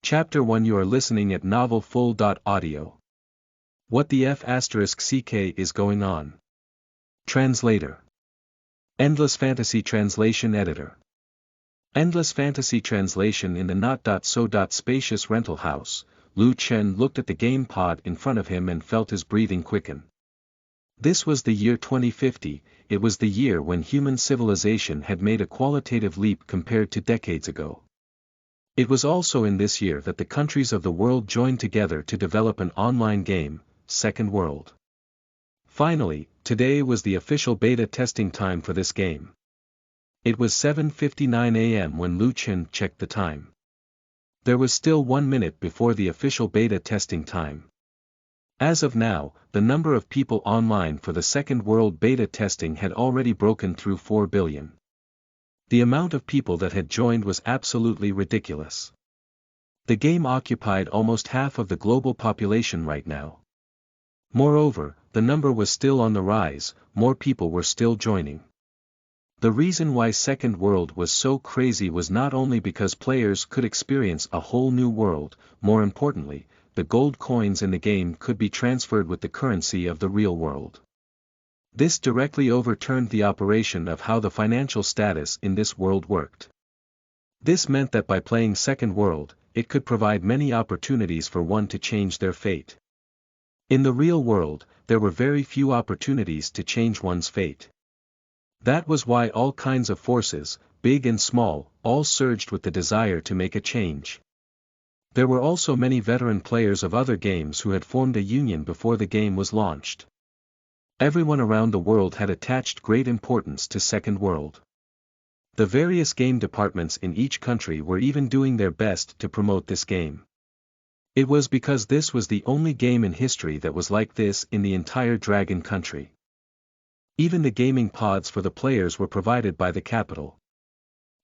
Chapter 1 You are listening at Novel Full. Audio. What the F***ck is going on? Translator. Endless Fantasy Translation Editor. Endless Fantasy Translation. In the not-so-spacious rental house, Lu Chen looked at the game pod in front of him and felt his breathing quicken. This was the year 2050, it was the year when human civilization had made a qualitative leap compared to decades ago. It was also in this year that the countries of the world joined together to develop an online game, Second World. Finally, today was the official beta testing time for this game. It was 7:59 a.m. when Lu Chen checked the time. There was still 1 minute before the official beta testing time. As of now, the number of people online for the Second World beta testing had already broken through 4 billion. The amount of people that had joined was absolutely ridiculous. The game occupied almost half of the global population right now. Moreover, the number was still on the rise, more people were still joining. The reason why Second World was so crazy was not only because players could experience a whole new world, more importantly, the gold coins in the game could be transferred with the currency of the real world. This directly overturned the operation of how the financial status in this world worked. This meant that by playing Second World, it could provide many opportunities for one to change their fate. In the real world, there were very few opportunities to change one's fate. That was why all kinds of forces, big and small, all surged with the desire to make a change. There were also many veteran players of other games who had formed a union before the game was launched. Everyone around the world had attached great importance to Second World. The various game departments in each country were even doing their best to promote this game. It was because this was the only game in history that was like this in the entire Dragon country. Even the gaming pods for the players were provided by the capital.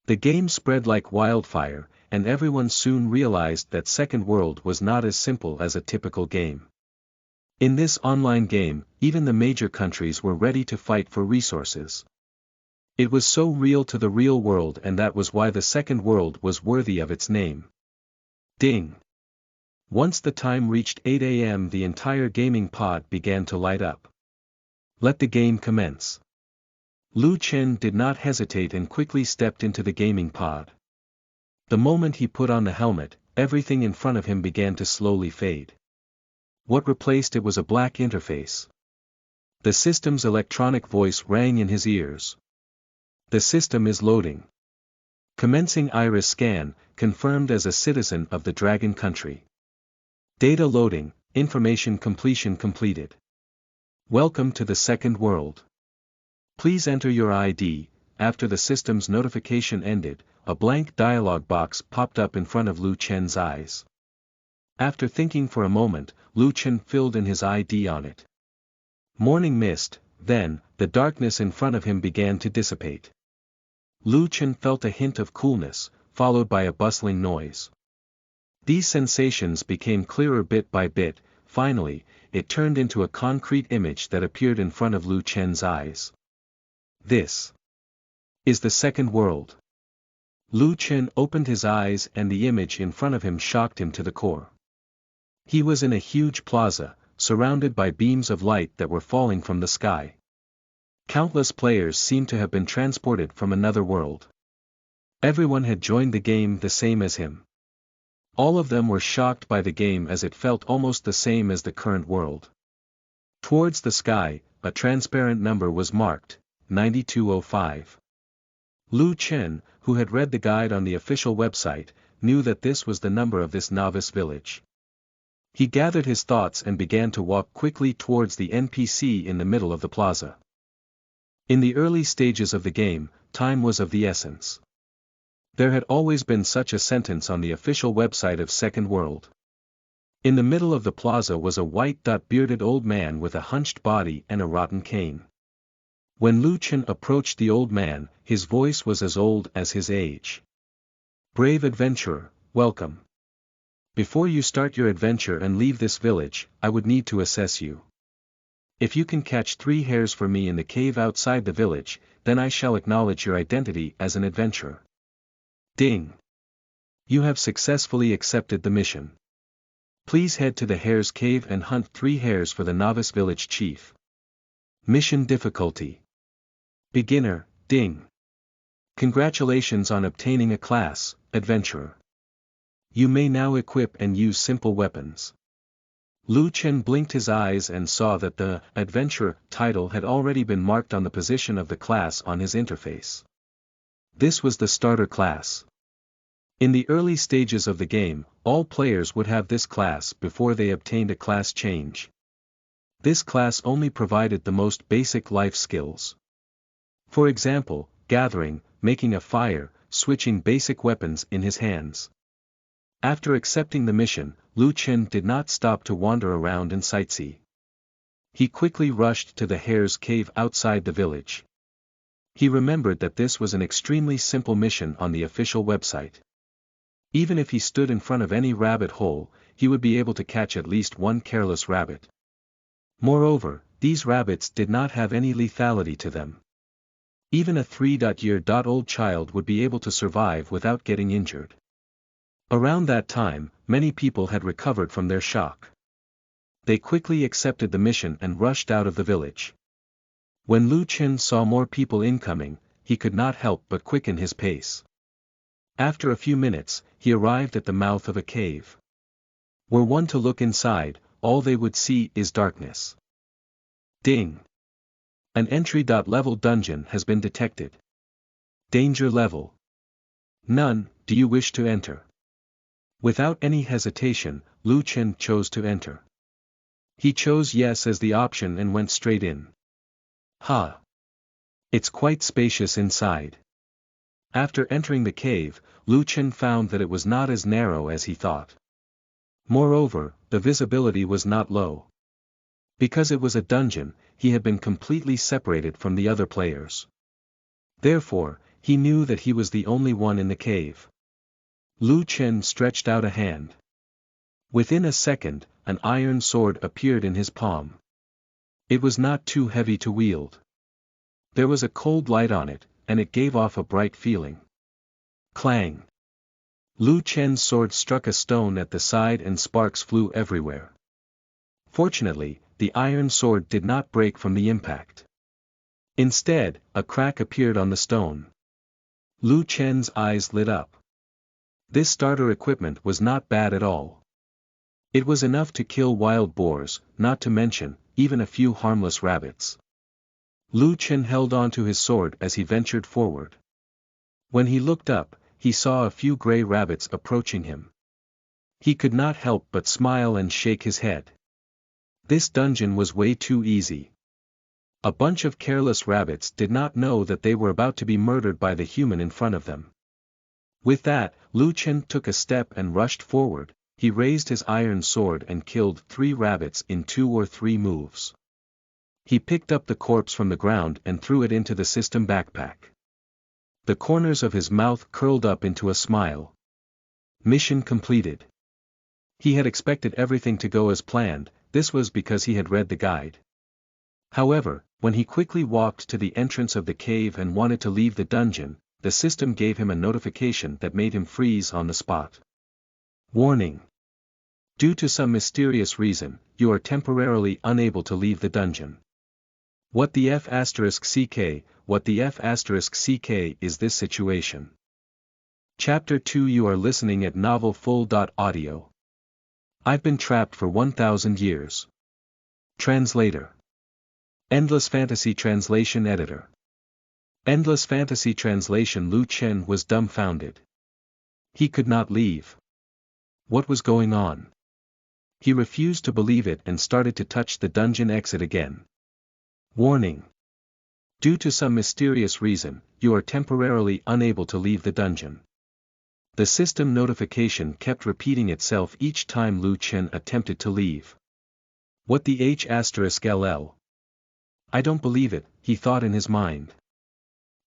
The game spread like wildfire, and everyone soon realized that Second World was not as simple as a typical game. In this online game, even the major countries were ready to fight for resources. It was so real to the real world, and that was why the Second World was worthy of its name. Ding! Once the time reached 8 a.m. the entire gaming pod began to light up. Let the game commence. Lu Chen did not hesitate and quickly stepped into the gaming pod. The moment he put on the helmet, everything in front of him began to slowly fade. What replaced it was a black interface. The system's electronic voice rang in his ears. The system is loading. Commencing iris scan, confirmed as a citizen of the Dragon country. Data loading, information completion completed. Welcome to the Second World. Please enter your ID. After the system's notification ended, a blank dialog box popped up in front of Lu Chen's eyes. After thinking for a moment, Lu Chen filled in his ID on it. Morning mist, then, the darkness in front of him began to dissipate. Lu Chen felt a hint of coolness, followed by a bustling noise. These sensations became clearer bit by bit. Finally, it turned into a concrete image that appeared in front of Lu Chen's eyes. This is the Second World. Lu Chen opened his eyes and the image in front of him shocked him to the core. He was in a huge plaza, surrounded by beams of light that were falling from the sky. Countless players seemed to have been transported from another world. Everyone had joined the game the same as him. All of them were shocked by the game as it felt almost the same as the current world. Towards the sky, a transparent number was marked, 9205. Lu Chen, who had read the guide on the official website, knew that this was the number of this novice village. He gathered his thoughts and began to walk quickly towards the NPC in the middle of the plaza. In the early stages of the game, time was of the essence. There had always been such a sentence on the official website of Second World. In the middle of the plaza was a white-bearded old man with a hunched body and a rotten cane. When Lu Chen approached the old man, his voice was as old as his age. Brave adventurer, welcome. Before you start your adventure and leave this village, I would need to assess you. If you can catch 3 hares for me in the cave outside the village, then I shall acknowledge your identity as an adventurer. Ding! You have successfully accepted the mission. Please head to the Hare's Cave and hunt 3 hares for the novice village chief. Mission difficulty: Beginner, ding. Congratulations on obtaining a class, Adventurer. You may now equip and use simple weapons. Lu Chen blinked his eyes and saw that the Adventurer title had already been marked on the position of the class on his interface. This was the starter class. In the early stages of the game, all players would have this class before they obtained a class change. This class only provided the most basic life skills. For example, gathering, making a fire, switching basic weapons in his hands. After accepting the mission, Lu Chen did not stop to wander around and sightsee. He quickly rushed to the Hare's Cave outside the village. He remembered that this was an extremely simple mission on the official website. Even if he stood in front of any rabbit hole, he would be able to catch at least one careless rabbit. Moreover, these rabbits did not have any lethality to them. Even a 3-year-old child would be able to survive without getting injured. Around that time, many people had recovered from their shock. They quickly accepted the mission and rushed out of the village. When Lu Chen saw more people incoming, he could not help but quicken his pace. After a few minutes, he arrived at the mouth of a cave. Were one to look inside, all they would see is darkness. Ding! An entry-level dungeon has been detected. Danger level: none. Do you wish to enter? Without any hesitation, Lu Chen chose to enter. He chose yes as the option and went straight in. Ha! It's quite spacious inside. After entering the cave, Lu Chen found that it was not as narrow as he thought. Moreover, the visibility was not low. Because it was a dungeon, he had been completely separated from the other players. Therefore, he knew that he was the only one in the cave. Lu Chen stretched out a hand. Within a second, an iron sword appeared in his palm. It was not too heavy to wield. There was a cold light on it, and it gave off a bright feeling. Clang! Lu Chen's sword struck a stone at the side and sparks flew everywhere. Fortunately, the iron sword did not break from the impact. Instead, a crack appeared on the stone. Lu Chen's eyes lit up. This starter equipment was not bad at all. It was enough to kill wild boars, not to mention, even a few harmless rabbits. Lu Chen held on to his sword as he ventured forward. When he looked up, he saw a few gray rabbits approaching him. He could not help but smile and shake his head. This dungeon was way too easy. A bunch of careless rabbits did not know that they were about to be murdered by the human in front of them. With that, Lu Chen took a step and rushed forward. He raised his iron sword and killed 3 rabbits in 2 or 3 moves. He picked up the corpse from the ground and threw it into the system backpack. The corners of his mouth curled up into a smile. Mission completed. He had expected everything to go as planned. This was because he had read the guide. However, when he quickly walked to the entrance of the cave and wanted to leave the dungeon, the system gave him a notification that made him freeze on the spot. Warning! Due to some mysterious reason, you are temporarily unable to leave the dungeon. What the F***ck, what the F***ck is this situation? Chapter 2. You are listening at novelfull.audio. I've been trapped for 1,000 years. Translator. Endless Fantasy Translation Editor. Endless Fantasy Translation. Lu Chen was dumbfounded. He could not leave. What was going on? He refused to believe it and started to touch the dungeon exit again. Warning! Due to some mysterious reason, you are temporarily unable to leave the dungeon. The system notification kept repeating itself each time Lu Chen attempted to leave. What the H**ll? I don't believe it, he thought in his mind.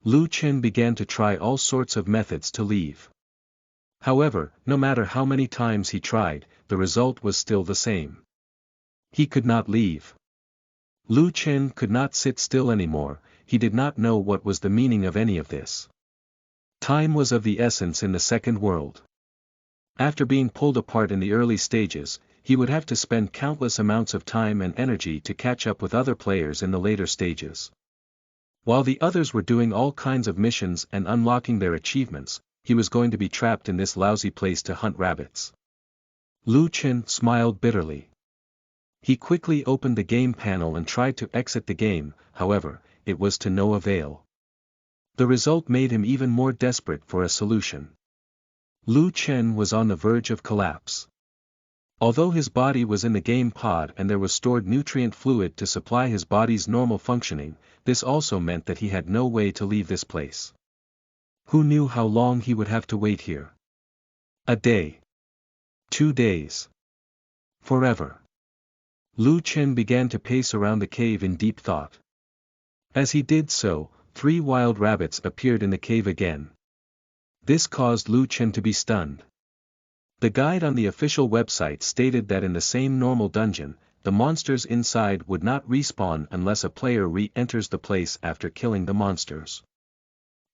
Lu Chen began to try all sorts of methods to leave. However, no matter how many times he tried, the result was still the same. He could not leave. Lu Chen could not sit still anymore. He did not know what was the meaning of any of this. Time was of the essence in the second world. After being pulled apart in the early stages, he would have to spend countless amounts of time and energy to catch up with other players in the later stages. While the others were doing all kinds of missions and unlocking their achievements, he was going to be trapped in this lousy place to hunt rabbits. Lu Chen smiled bitterly. He quickly opened the game panel and tried to exit the game, however, it was to no avail. The result made him even more desperate for a solution. Lu Chen was on the verge of collapse. Although his body was in the game pod and there was stored nutrient fluid to supply his body's normal functioning, this also meant that he had no way to leave this place. Who knew how long he would have to wait here? A day. 2 days. Forever. Lu Chen began to pace around the cave in deep thought. As he did so, 3 wild rabbits appeared in the cave again. This caused Lu Chen to be stunned. The guide on the official website stated that in the same normal dungeon, the monsters inside would not respawn unless a player re-enters the place after killing the monsters.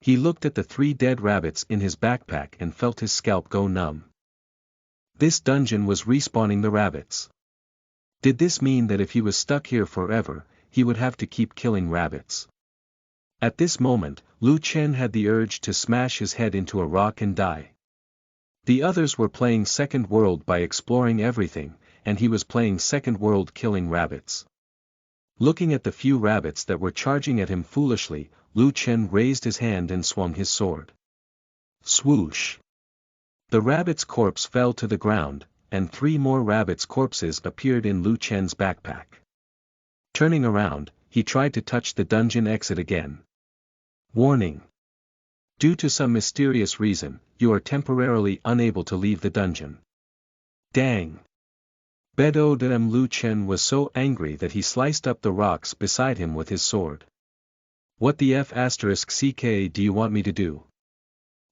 He looked at the 3 dead rabbits in his backpack and felt his scalp go numb. This dungeon was respawning the rabbits. Did this mean that if he was stuck here forever, he would have to keep killing rabbits? At this moment, Lu Chen had the urge to smash his head into a rock and die. The others were playing Second World by exploring everything, and he was playing Second World killing rabbits. Looking at the few rabbits that were charging at him foolishly, Lu Chen raised his hand and swung his sword. Swoosh! The rabbit's corpse fell to the ground, and 3 more rabbits' corpses appeared in Lu Chen's backpack. Turning around, he tried to touch the dungeon exit again. Warning! Due to some mysterious reason, you are temporarily unable to leave the dungeon. Dang! Bedouin Lu Chen was so angry that he sliced up the rocks beside him with his sword. What the F***ck do you want me to do?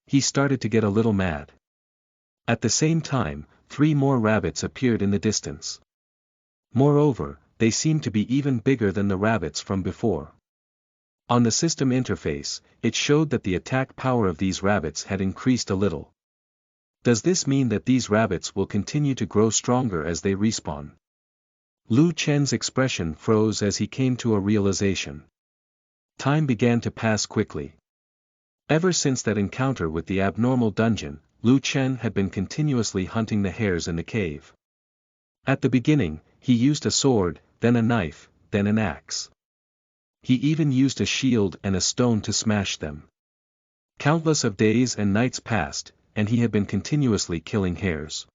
He started to get a little mad. At the same time, 3 more rabbits appeared in the distance. Moreover, they seemed to be even bigger than the rabbits from before. On the system interface, it showed that the attack power of these rabbits had increased a little. Does this mean that these rabbits will continue to grow stronger as they respawn? Lu Chen's expression froze as he came to a realization. Time began to pass quickly. Ever since that encounter with the abnormal dungeon, Lu Chen had been continuously hunting the hares in the cave. At the beginning, he used a sword, then a knife, then an axe. He even used a shield and a stone to smash them. Countless of days and nights passed, and he had been continuously killing hares.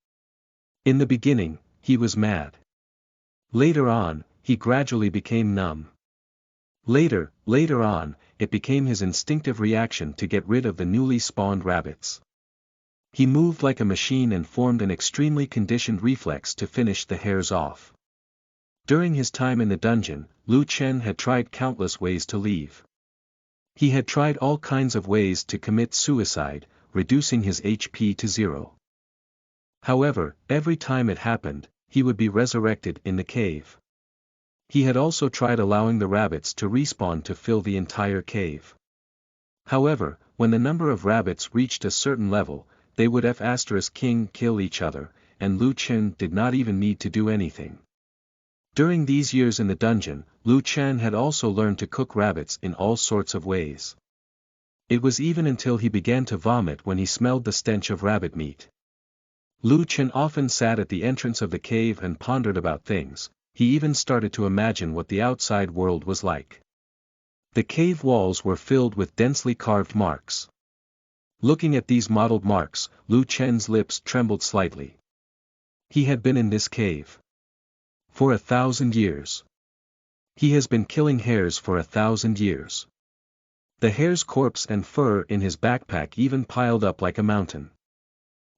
In the beginning, he was mad. Later on, he gradually became numb. Later on, it became his instinctive reaction to get rid of the newly spawned rabbits. He moved like a machine and formed an extremely conditioned reflex to finish the hares off. During his time in the dungeon, Lu Chen had tried countless ways to leave. He had tried all kinds of ways to commit suicide, reducing his HP to 0. However, every time it happened, he would be resurrected in the cave. He had also tried allowing the rabbits to respawn to fill the entire cave. However, when the number of rabbits reached a certain level, they would F***king kill each other, and Lu Chen did not even need to do anything. During these years in the dungeon, Lu Chen had also learned to cook rabbits in all sorts of ways. It was even until he began to vomit when he smelled the stench of rabbit meat. Lu Chen often sat at the entrance of the cave and pondered about things. He even started to imagine what the outside world was like. The cave walls were filled with densely carved marks. Looking at these mottled marks, Lu Chen's lips trembled slightly. He had been in this cave for 1,000 years. He has been killing hares for 1,000 years. The hare's corpse and fur in his backpack even piled up like a mountain.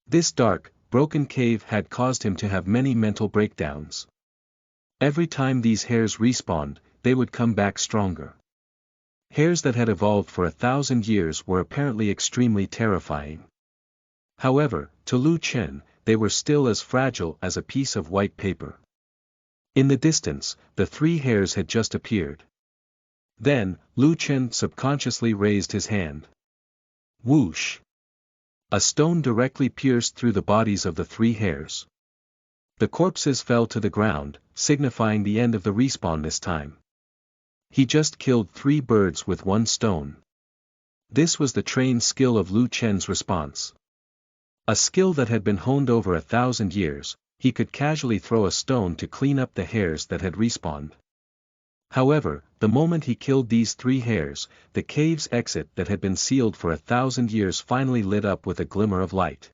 This dark, broken cave had caused him to have many mental breakdowns. Every time these hares respawned, they would come back stronger. Hares that had evolved for 1,000 years were apparently extremely terrifying. However, to Lu Chen, they were still as fragile as a piece of white paper. In the distance, the 3 hares had just appeared. Then, Lu Chen subconsciously raised his hand. Whoosh! A stone directly pierced through the bodies of the three hares. The corpses fell to the ground, signifying the end of the respawn this time. He just killed 3 birds with 1 stone. This was the trained skill of Lu Chen's response. A skill that had been honed over 1,000 years, he could casually throw a stone to clean up the hares that had respawned. However, the moment he killed these 3 hares, the cave's exit that had been sealed for 1,000 years finally lit up with a glimmer of light.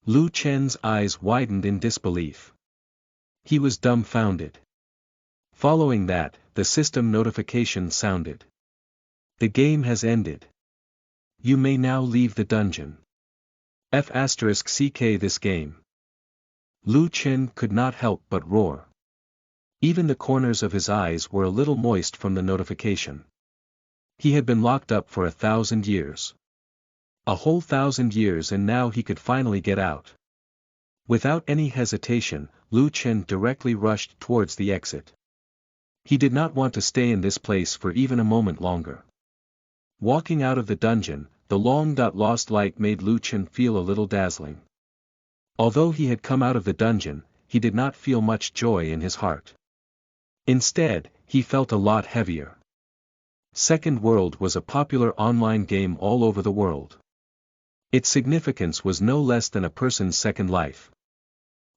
Lu Chen's eyes widened in disbelief. He was dumbfounded. Following that, the system notification sounded. The game has ended. You may now leave the dungeon. F***ck this game. Lu Chen could not help but roar. Even the corners of his eyes were a little moist from the notification. He had been locked up for 1,000 years. A whole 1,000 years, and now he could finally get out. Without any hesitation, Lu Chen directly rushed towards the exit. He did not want to stay in this place for even a moment longer. Walking out of the dungeon, the long-lost light made Lu Chen feel a little dazzling. Although he had come out of the dungeon, he did not feel much joy in his heart. Instead, he felt a lot heavier. Second World was a popular online game all over the world. Its significance was no less than a person's second life.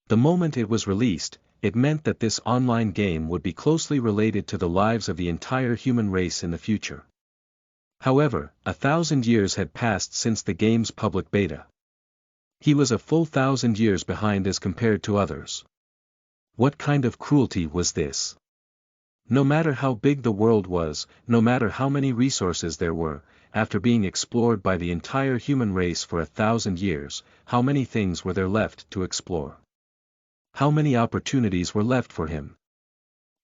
The moment it was released, it meant that this online game would be closely related to the lives of the entire human race in the future. However, 1,000 years had passed since the game's public beta. He was a full 1,000 years behind as compared to others. What kind of cruelty was this? No matter how big the world was, no matter how many resources there were, after being explored by the entire human race for 1,000 years, how many things were there left to explore? How many opportunities were left for him?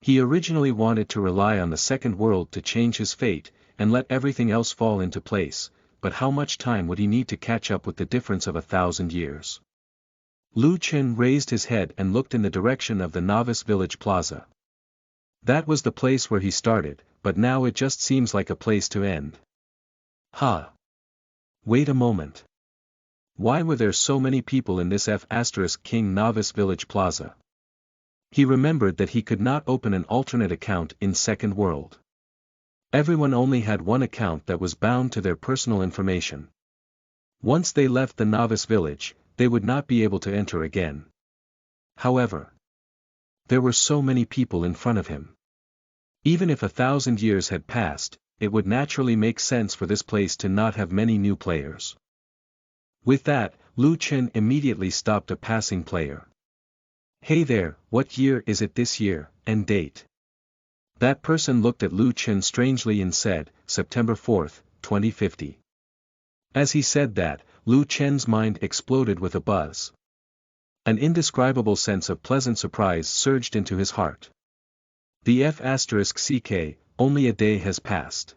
He originally wanted to rely on the Second World to change his fate, and let everything else fall into place, but how much time would he need to catch up with the difference of 1,000 years? Lu Chen raised his head and looked in the direction of the novice village plaza. That was the place where he started, but now it just seems like a place to end. Wait a moment. Why were there so many people in this F***king novice village plaza? He remembered that he could not open an alternate account in Second World. Everyone only had one account that was bound to their personal information. Once they left the novice village, they would not be able to enter again. However, there were so many people in front of him. Even if 1,000 years had passed, it would naturally make sense for this place to not have many new players. With that, Lu Chen immediately stopped a passing player. Hey there, what year is it this year, and date? That person looked at Lu Chen strangely and said, September 4th, 2050. As he said that, Lu Chen's mind exploded with a buzz. An indescribable sense of pleasant surprise surged into his heart. The F***ck, only a day has passed.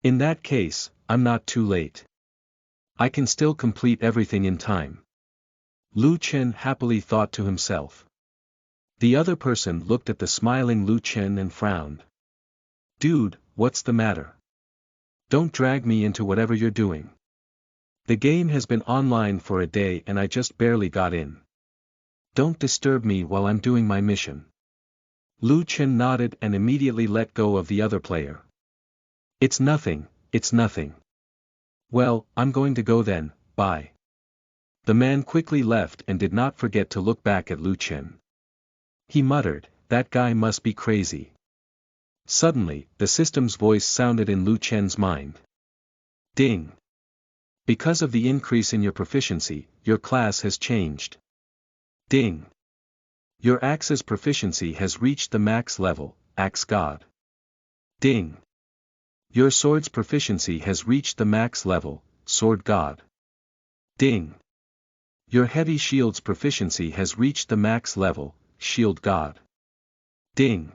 In that case, I'm not too late. I can still complete everything in time. Lu Chen happily thought to himself. The other person looked at the smiling Lu Chen and frowned. Dude, what's the matter? Don't drag me into whatever you're doing. The game has been online for a day and I just barely got in. Don't disturb me while I'm doing my mission. Lu Chen nodded and immediately let go of the other player. It's nothing, it's nothing. Well, I'm going to go then, bye. The man quickly left and did not forget to look back at Lu Chen. He muttered, that guy must be crazy. Suddenly, the system's voice sounded in Lu Chen's mind. Ding. Because of the increase in your proficiency, your class has changed. Ding. Your axe's proficiency has reached the max level, Axe God. Ding. Your sword's proficiency has reached the max level, Sword God. Ding. Your heavy shield's proficiency has reached the max level, Shield God. Ding.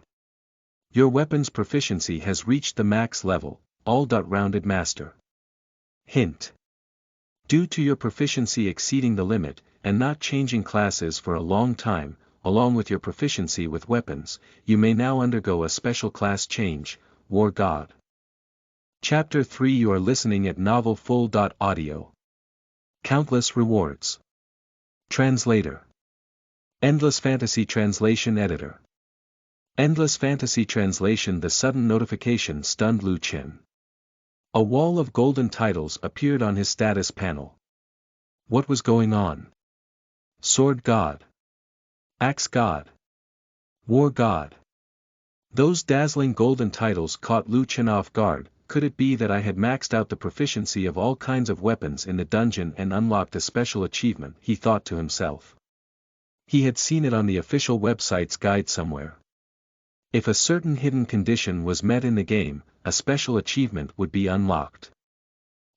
Your weapon's proficiency has reached the max level, All-Rounded Master. Hint. Due to your proficiency exceeding the limit, and not changing classes for a long time, along with your proficiency with weapons, you may now undergo a special class change, War God. Chapter 3 You are listening at novelfull.audio. Countless rewards. Translator. Endless Fantasy Translation Editor. Endless Fantasy Translation. The sudden notification stunned Lu Chen. A wall of golden titles appeared on his status panel. What was going on? Sword God. Axe God. War God. Those dazzling golden titles caught Lu Chen off guard. Could it be that I had maxed out the proficiency of all kinds of weapons in the dungeon and unlocked a special achievement? He thought to himself. He had seen it on the official website's guide somewhere. If a certain hidden condition was met in the game, a special achievement would be unlocked.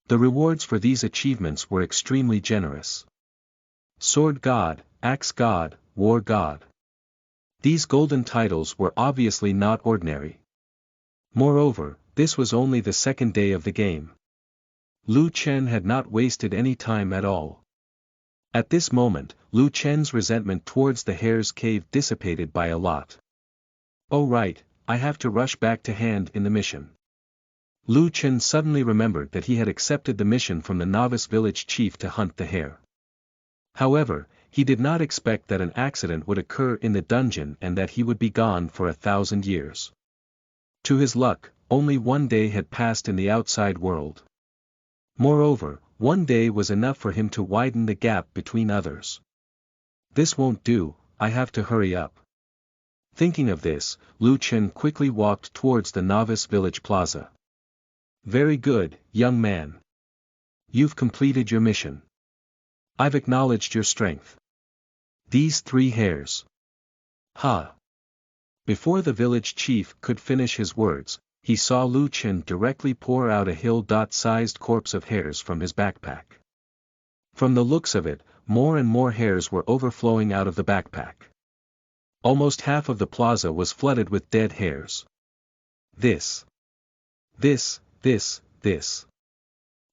The rewards for these achievements were extremely generous. Sword God, Axe God, War God. These golden titles were obviously not ordinary. Moreover, this was only the second day of the game. Lu Chen had not wasted any time at all. At this moment, Lu Chen's resentment towards the Hare's Cave dissipated by a lot. Oh right, I have to rush back to hand in the mission. Lu Chen suddenly remembered that he had accepted the mission from the novice village chief to hunt the hare. However, he did not expect that an accident would occur in the dungeon and that he would be gone for 1,000 years. To his luck, only one day had passed in the outside world. Moreover, one day was enough for him to widen the gap between others. This won't do, I have to hurry up. Thinking of this, Lu Chen quickly walked towards the novice village plaza. Very good, young man. You've completed your mission. I've acknowledged your strength. These 3 hares. Ha! Before the village chief could finish his words, he saw Lu Chen directly pour out a hill-sized corpse of hares from his backpack. From the looks of it, more and more hares were overflowing out of the backpack. Almost half of the plaza was flooded with dead hares. This. The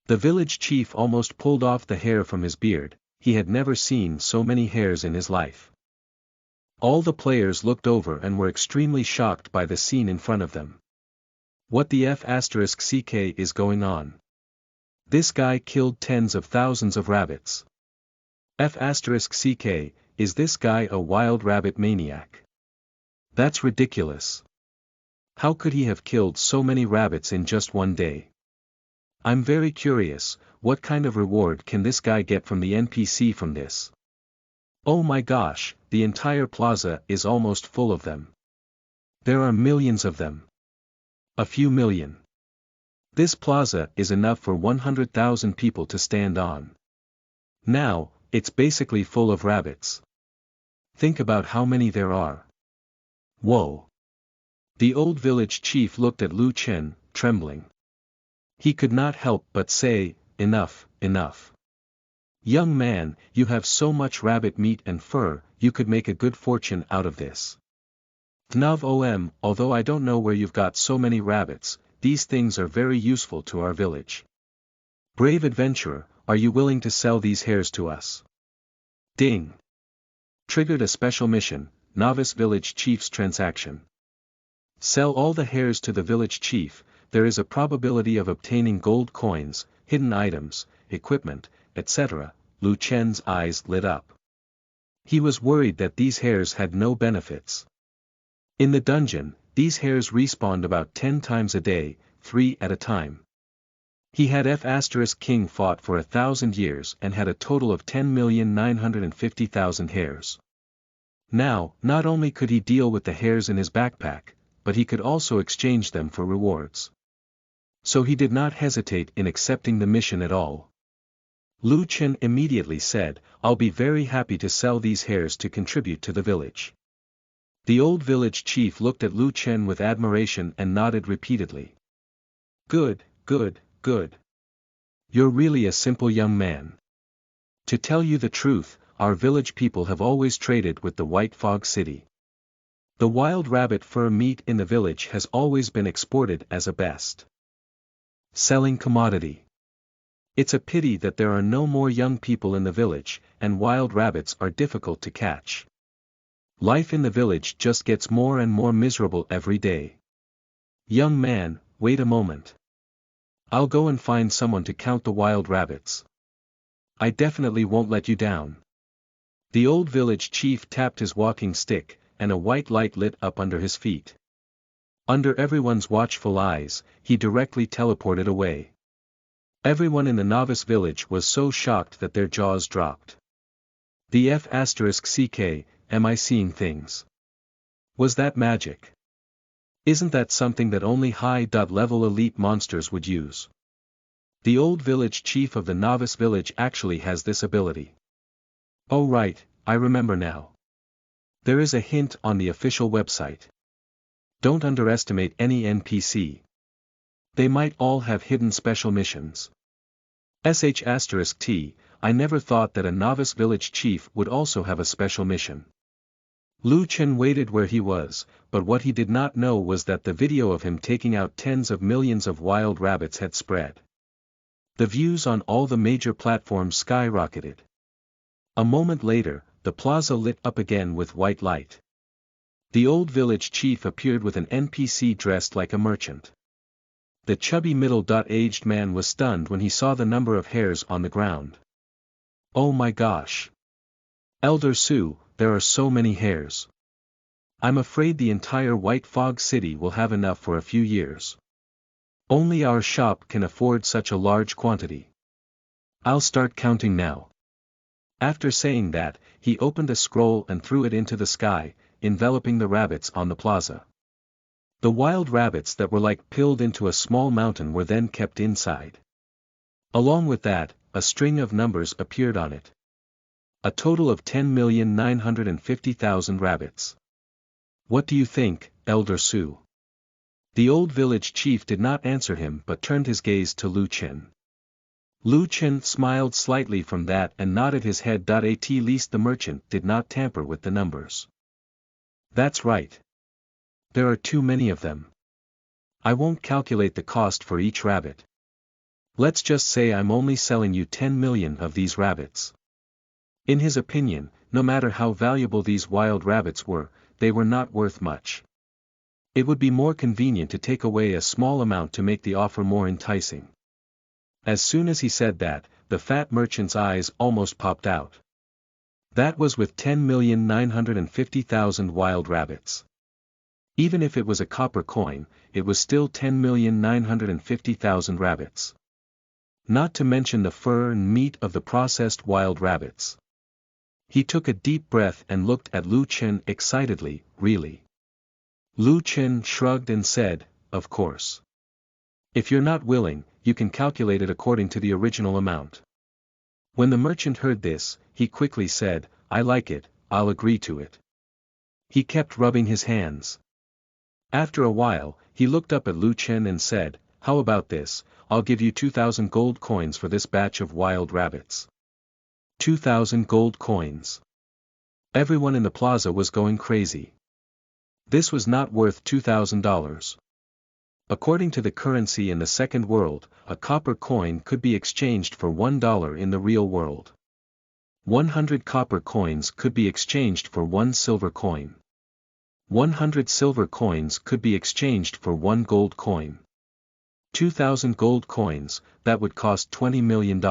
village chief almost pulled off the hair from his beard. He had never seen so many hares in his life. All the players looked over and were extremely shocked by the scene in front of them. What the F***ck is going on? This guy killed tens of thousands of rabbits. F***ck, is this guy a wild rabbit maniac? That's ridiculous. How could he have killed so many rabbits in just one day? I'm very curious, what kind of reward can this guy get from the NPC from this? Oh my gosh, the entire plaza is almost full of them. There are millions of them. A few million. This plaza is enough for 100,000 people to stand on. Now, it's basically full of rabbits. Think about how many there are. Whoa. The old village chief looked at Lu Chen, trembling. He could not help but say, enough. Young man, you have so much rabbit meat and fur, you could make a good fortune out of this. Thnuv although I don't know where you've got so many rabbits, these things are very useful to our village. Brave adventurer, are you willing to sell these hares to us? Ding. Triggered a special mission, novice village chief's transaction. Sell all the hares to the village chief. There is a probability of obtaining gold coins, hidden items, equipment, etc. Lu Chen's eyes lit up. He was worried that these hares had no benefits. In the dungeon, these hares respawned about 10 times a day, 3 at a time. He had F***king fought for 1,000 years and had a total of 10,950,000 hares. Now, not only could he deal with the hares in his backpack, but he could also exchange them for rewards. So he did not hesitate in accepting the mission at all. Lu Chen immediately said, I'll be very happy to sell these hares to contribute to the village. The old village chief looked at Lu Chen with admiration and nodded repeatedly. Good. You're really a simple young man. To tell you the truth, our village people have always traded with the White Fog City. The wild rabbit fur meat in the village has always been exported as a best selling commodity. It's a pity that there are no more young people in the village, and wild rabbits are difficult to catch. Life in the village just gets more and more miserable every day. Young man, wait a moment. I'll go and find someone to count the wild rabbits. I definitely won't let you down. The old village chief tapped his walking stick, and a white light lit up under his feet. Under everyone's watchful eyes, he directly teleported away. Everyone in the novice village was so shocked that their jaws dropped. The F***ck, am I seeing things? Was that magic? Isn't that something that only high-level elite monsters would use? The old village chief of the novice village actually has this ability. Oh right, I remember now. There is a hint on the official website. Don't underestimate any NPC. They might all have hidden special missions. **T, I never thought that a novice village chief would also have a special mission. Lu Chen waited where he was, but what he did not know was that the video of him taking out tens of millions of wild rabbits had spread. The views on all the major platforms skyrocketed. A moment later, the plaza lit up again with white light. The old village chief appeared with an NPC dressed like a merchant. The chubby middle-aged man was stunned when he saw the number of hairs on the ground. Oh my gosh! Elder Su, there are so many hairs. I'm afraid the entire White Fog City will have enough for a few years. Only our shop can afford such a large quantity. I'll start counting now. After saying that, he opened a scroll and threw it into the sky, enveloping the rabbits on the plaza. The wild rabbits that were like pilled into a small mountain were then kept inside. Along with that, a string of numbers appeared on it. A total of 10,950,000 rabbits. What do you think, Elder Su? The old village chief did not answer him but turned his gaze to Lu Chen. Lu Chen smiled slightly from that and nodded his head. At least the merchant did not tamper with the numbers. That's right. There are too many of them. I won't calculate the cost for each rabbit. Let's just say I'm only selling you 10 million of these rabbits. In his opinion, no matter how valuable these wild rabbits were, they were not worth much. It would be more convenient to take away a small amount to make the offer more enticing. As soon as he said that, the fat merchant's eyes almost popped out. That was with 10,950,000 wild rabbits. Even if it was a copper coin, it was still 10,950,000 rabbits. Not to mention the fur and meat of the processed wild rabbits. He took a deep breath and looked at Lu Chen excitedly. Really? Lu Chen shrugged and said, of course. If you're not willing, you can calculate it according to the original amount. When the merchant heard this, he quickly said, I like it, I'll agree to it. He kept rubbing his hands. After a while, he looked up at Lu Chen and said, how about this, I'll give you 2,000 gold coins for this batch of wild rabbits. 2,000 gold coins. Everyone in the plaza was going crazy. This was not worth $2,000. According to the currency in the second world, a copper coin could be exchanged for $1 in the real world. 100 copper coins could be exchanged for 1 silver coin. 100 silver coins could be exchanged for 1 gold coin. 2,000 gold coins, that would cost $20 million.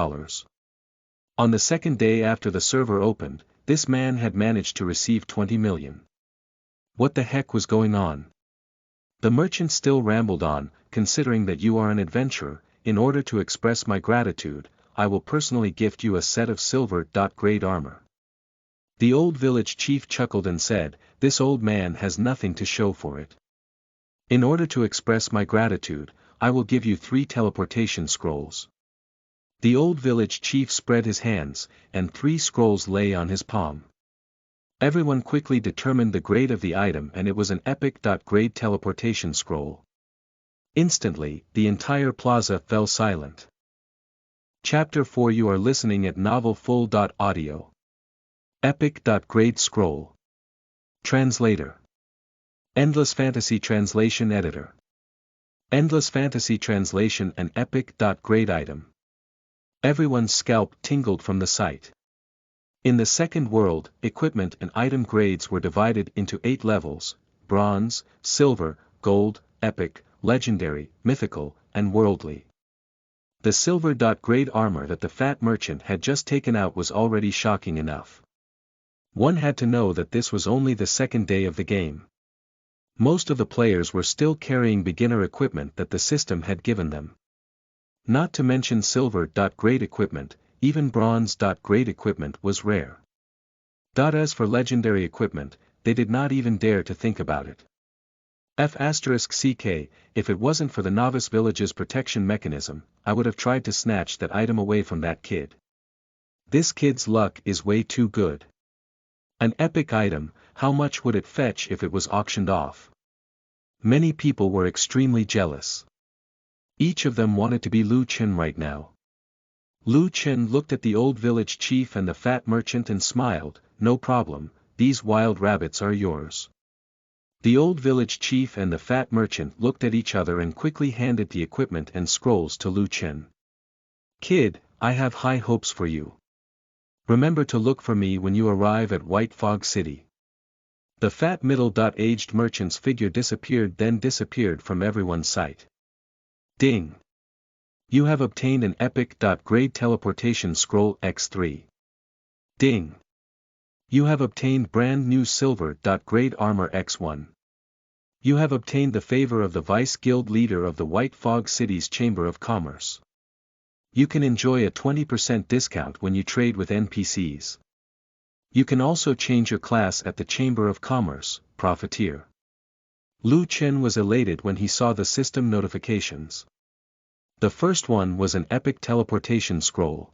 On the second day after the server opened, this man had managed to receive 20 million. What the heck was going on? The merchant still rambled on, considering that you are an adventurer, in order to express my gratitude, I will personally gift you a set of silver-grade armor. The old village chief chuckled and said, this old man has nothing to show for it. In order to express my gratitude, I will give you 3 teleportation scrolls. The old village chief spread his hands, and 3 scrolls lay on his palm. Everyone quickly determined the grade of the item and it was an epic-grade teleportation scroll. Instantly, the entire plaza fell silent. Chapter 4 You are listening at novelfull.audio. Epic.grade scroll. Translator. Endless Fantasy Translation Editor. Endless Fantasy Translation an epic.grade item. Everyone's scalp tingled from the sight. In the second world, equipment and item grades were divided into 8 levels: bronze, silver, gold, epic, legendary, mythical, and worldly. The silver-grade armor that the fat merchant had just taken out was already shocking enough. One had to know that this was only the second day of the game. Most of the players were still carrying beginner equipment that the system had given them. Not to mention silver-grade equipment, even bronze-grade equipment was rare. As for legendary equipment, they did not even dare to think about it. F***CK, if it wasn't for the novice village's protection mechanism, I would have tried to snatch that item away from that kid. This kid's luck is way too good. An epic item, how much would it fetch if it was auctioned off? Many people were extremely jealous. Each of them wanted to be Lu Chen right now. Lu Chen looked at the old village chief and the fat merchant and smiled, "No problem, these wild rabbits are yours." The old village chief and the fat merchant looked at each other and quickly handed the equipment and scrolls to Lu Chen. "Kid, I have high hopes for you. Remember to look for me when you arrive at White Fog City." The fat middle-aged merchant's figure disappeared from everyone's sight. Ding! You have obtained an epic-grade teleportation scroll X3. Ding! You have obtained brand new silver-grade armor X1. You have obtained the favor of the vice guild leader of the White Fog City's Chamber of Commerce. You can enjoy a 20% discount when you trade with NPCs. You can also change your class at the Chamber of Commerce, Profiteer. Lu Chen was elated when he saw the system notifications. The first one was an epic teleportation scroll.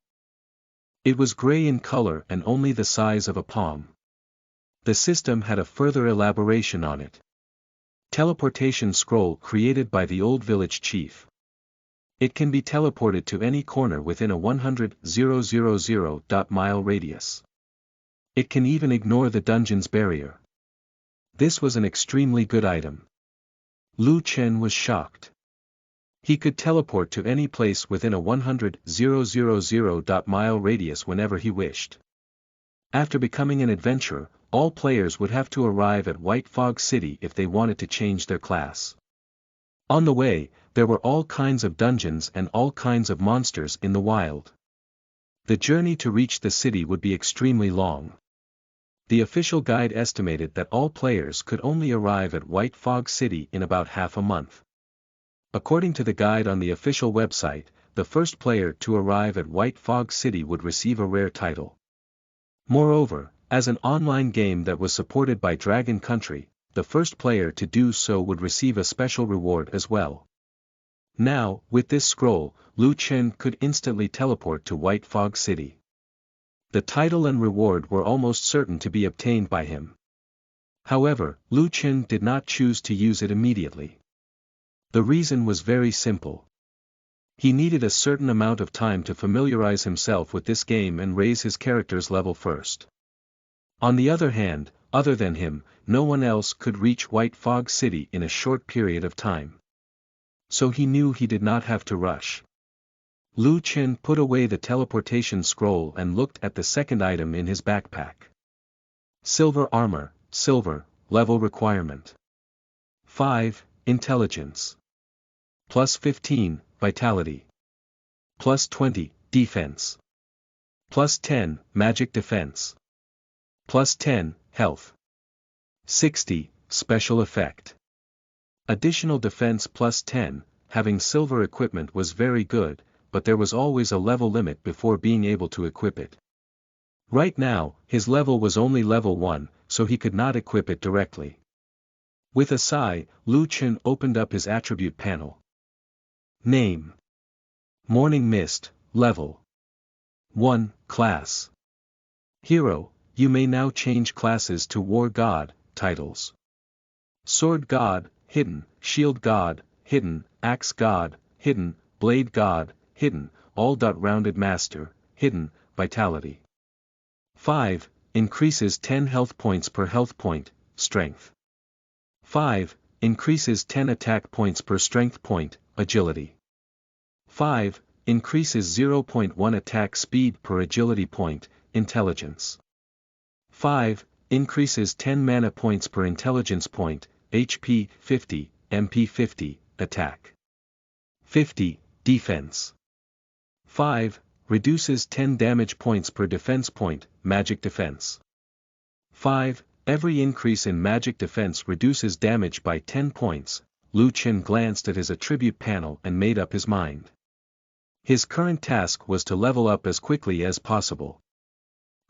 It was gray in color and only the size of a palm. The system had a further elaboration on it. Teleportation scroll created by the old village chief. It can be teleported to any corner within a 100,000 mile radius. It can even ignore the dungeon's barrier. This was an extremely good item. Lu Chen was shocked. He could teleport to any place within a 100,000 mile radius whenever he wished. After becoming an adventurer, all players would have to arrive at White Fog City if they wanted to change their class. On the way, there were all kinds of dungeons and all kinds of monsters in the wild. The journey to reach the city would be extremely long. The official guide estimated that all players could only arrive at White Fog City in about half a month. According to the guide on the official website, the first player to arrive at White Fog City would receive a rare title. Moreover, as an online game that was supported by Dragon Country, the first player to do so would receive a special reward as well. Now, with this scroll, Lu Chen could instantly teleport to White Fog City. The title and reward were almost certain to be obtained by him. However, Lu Chen did not choose to use it immediately. The reason was very simple. He needed a certain amount of time to familiarize himself with this game and raise his character's level first. On the other hand, other than him, no one else could reach White Fog City in a short period of time. So he knew he did not have to rush. Lu Chen put away the teleportation scroll and looked at the second item in his backpack. Silver armor, silver, level requirement. 5, intelligence. Plus 15, vitality. Plus 20, defense. Plus 10, magic defense. Plus 10, health. 60, special effect. Additional defense plus 10, having silver equipment was very good, but there was always a level limit before being able to equip it. Right now, his level was only level 1, so he could not equip it directly. With a sigh, Lu Chen opened up his attribute panel. Name. Morning Mist, level 1, class. Hero, you may now change classes to War God, titles. Sword God, hidden, Shield God, hidden, Axe God, hidden, Blade God, hidden, all-rounded Master, hidden, vitality. 5, increases 10 health points per health point, strength. 5, increases 10 attack points per strength point, agility. 5, increases 0.1 attack speed per agility point, intelligence. 5, increases 10 mana points per intelligence point, HP 50, MP 50, attack 50, defense. 5. Reduces 10 damage points per defense point, magic defense. 5. Every increase in magic defense reduces damage by 10 points. Lu Chen glanced at his attribute panel and made up his mind. His current task was to level up as quickly as possible.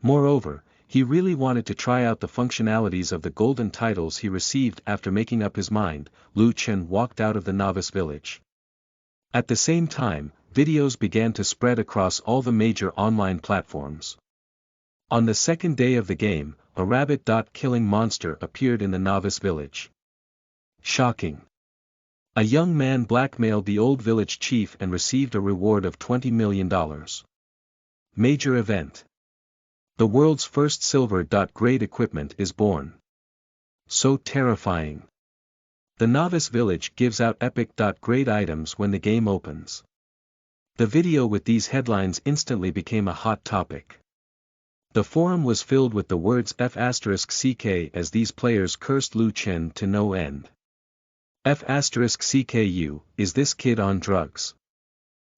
Moreover, he really wanted to try out the functionalities of the golden titles he received. After making up his mind, Lu Chen walked out of the novice village. At the same time, videos began to spread across all the major online platforms. On the second day of the game, a rabbit-killing monster appeared in the novice village. Shocking. A young man blackmailed the old village chief and received a reward of $20 million. Major event. The world's first silver-grade equipment is born. So terrifying. The novice village gives out epic-grade items when the game opens. The video with these headlines instantly became a hot topic. The forum was filled with the words F***CK as these players cursed Lu Chen to no end. F***CKU, is this kid on drugs?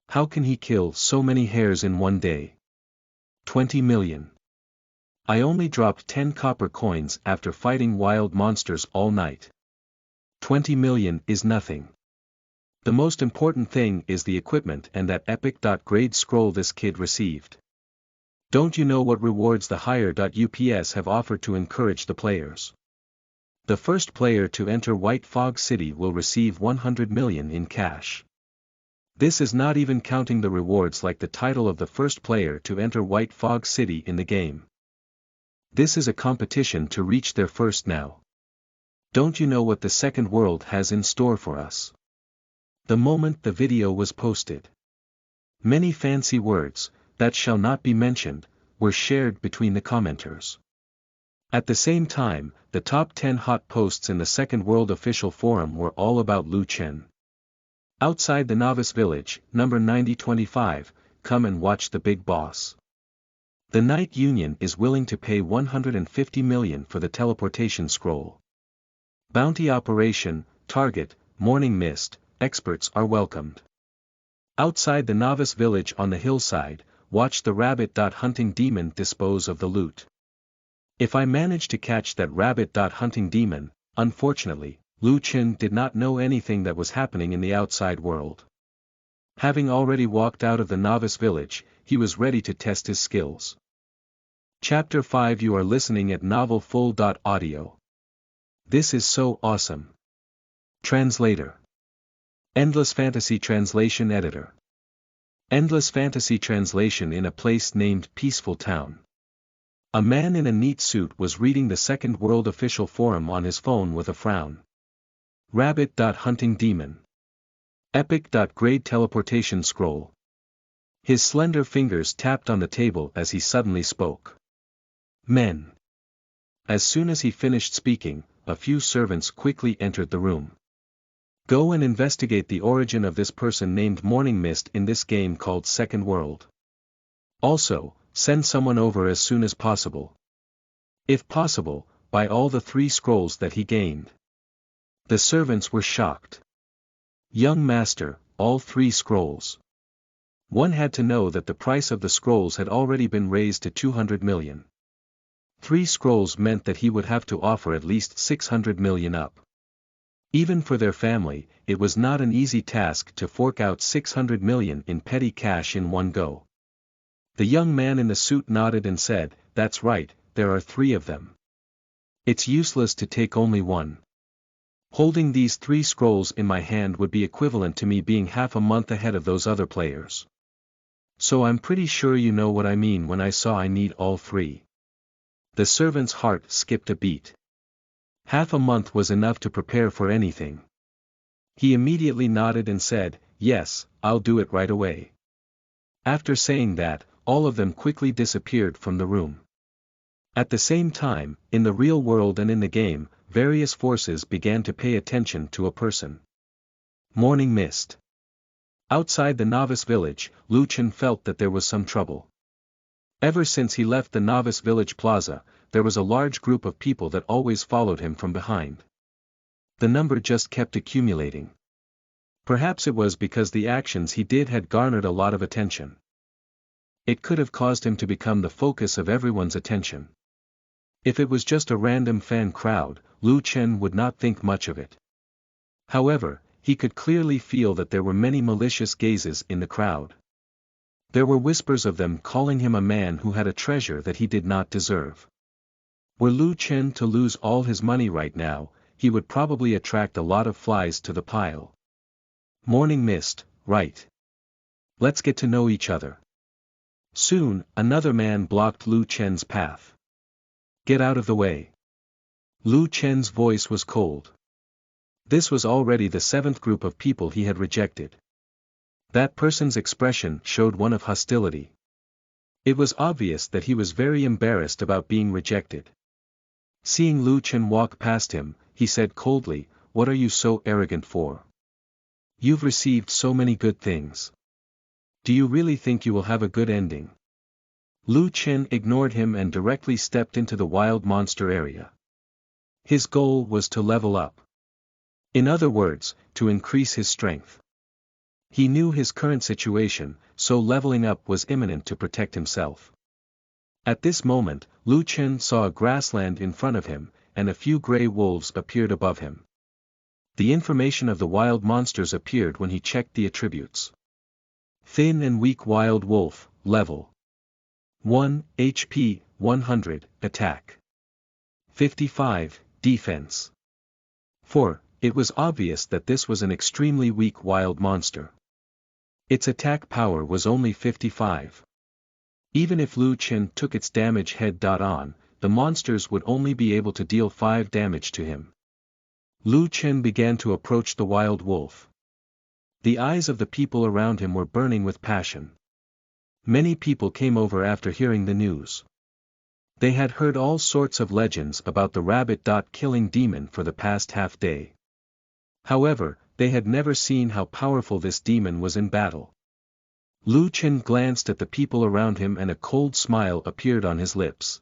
How can he kill so many hares in one day? 20 million. I only dropped 10 copper coins after fighting wild monsters all night. 20 million is nothing. The most important thing is the equipment and that epic-grade scroll this kid received. Don't you know what rewards the higher.UPS have offered to encourage the players? The first player to enter White Fog City will receive 100 million in cash. This is not even counting the rewards like the title of the first player to enter White Fog City in the game. This is a competition to reach there first now. Don't you know what the second world has in store for us? The moment the video was posted, many fancy words, that shall not be mentioned, were shared between the commenters. At the same time, the top 10 hot posts in the Second World official forum were all about Lu Chen. Outside the novice village, number 9025, come and watch the big boss. The Knight Union is willing to pay 150 million for the teleportation scroll. Bounty operation, target, morning mist, experts are welcomed. Outside the novice village on the hillside, watch the rabbit-hunting demon dispose of the loot. If I manage to catch that rabbit-hunting demon, unfortunately, Lu Chen did not know anything that was happening in the outside world. Having already walked out of the novice village, he was ready to test his skills. Chapter 5. You are listening at novelfull.audio. This is so awesome. Translator. Endless Fantasy Translation Editor. Endless Fantasy Translation. In a place named Peaceful Town, a man in a neat suit was reading the Second World official forum on his phone with a frown. Rabbit-hunting demon. Epic-grade teleportation scroll. His slender fingers tapped on the table as he suddenly spoke. Men. As soon as he finished speaking, a few servants quickly entered the room. Go and investigate the origin of this person named Morning Mist in this game called Second World. Also, send someone over as soon as possible. If possible, buy all the 3 scrolls that he gained. The servants were shocked. Young master, all 3 scrolls. One had to know that the price of the scrolls had already been raised to 200 million. 3 scrolls meant that he would have to offer at least 600 million up. Even for their family, it was not an easy task to fork out 600 million in petty cash in one go. The young man in the suit nodded and said, "That's right, there are 3 of them. It's useless to take only one. Holding these 3 scrolls in my hand would be equivalent to me being half a month ahead of those other players. So I'm pretty sure you know what I mean when I saw I need all 3. The servant's heart skipped a beat. Half a month was enough to prepare for anything. He immediately nodded and said, "Yes, I'll do it right away." After saying that, all of them quickly disappeared from the room. At the same time, in the real world and in the game, various forces began to pay attention to a person. Morning Mist. Outside the novice village, Lu Chen felt that there was some trouble. Ever since he left the novice village plaza, there was a large group of people that always followed him from behind. The number just kept accumulating. Perhaps it was because the actions he did had garnered a lot of attention. It could have caused him to become the focus of everyone's attention. If it was just a random fan crowd, Lu Chen would not think much of it. However, he could clearly feel that there were many malicious gazes in the crowd. There were whispers of them calling him a man who had a treasure that he did not deserve. Were Lu Chen to lose all his money right now, he would probably attract a lot of flies to the pile. Morning mist, right? Let's get to know each other. Soon, another man blocked Lu Chen's path. Get out of the way. Lu Chen's voice was cold. This was already the seventh group of people he had rejected. That person's expression showed one of hostility. It was obvious that he was very embarrassed about being rejected. Seeing Lu Chen walk past him, he said coldly, "What are you so arrogant for? You've received so many good things. Do you really think you will have a good ending?" Lu Chen ignored him and directly stepped into the wild monster area. His goal was to level up. In other words, to increase his strength. He knew his current situation, so leveling up was imminent to protect himself. At this moment, Lu Chen saw a grassland in front of him, and a few gray wolves appeared above him. The information of the wild monsters appeared when he checked the attributes. Thin and weak wild wolf, level 1, HP, 100, attack 55, defense 4. It was obvious that this was an extremely weak wild monster. Its attack power was only 55. Even if Lu Chen took its damage head-on, the monsters would only be able to deal 5 damage to him. Lu Chen began to approach the wild wolf. The eyes of the people around him were burning with passion. Many people came over after hearing the news. They had heard all sorts of legends about the rabbit-killing demon for the past half-day. However, they had never seen how powerful this demon was in battle. Lu Chen glanced at the people around him and a cold smile appeared on his lips.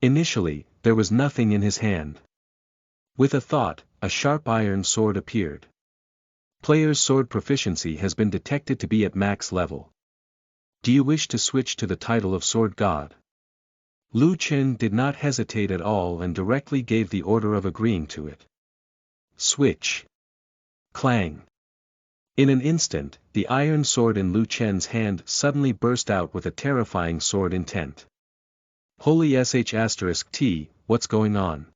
Initially, there was nothing in his hand. With a thought, a sharp iron sword appeared. Player's sword proficiency has been detected to be at max level. Do you wish to switch to the title of Sword God? Lu Chen did not hesitate at all and directly gave the order of agreeing to it. Switch. Clang. In an instant, the iron sword in Lu Chen's hand suddenly burst out with a terrifying sword intent. Holy sh*T, what's going on?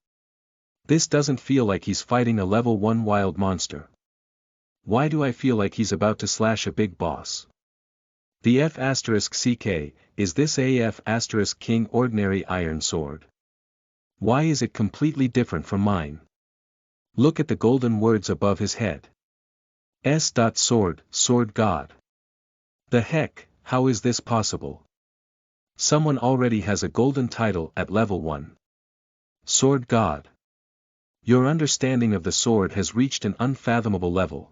This doesn't feel like he's fighting a level 1 wild monster. Why do I feel like he's about to slash a big boss? The F***CK, is this a F***King ordinary iron sword? Why is it completely different from mine? Look at the golden words above his head. S.Sword, Sword God. The heck, how is this possible? Someone already has a golden title at level 1. Sword God. Your understanding of the sword has reached an unfathomable level.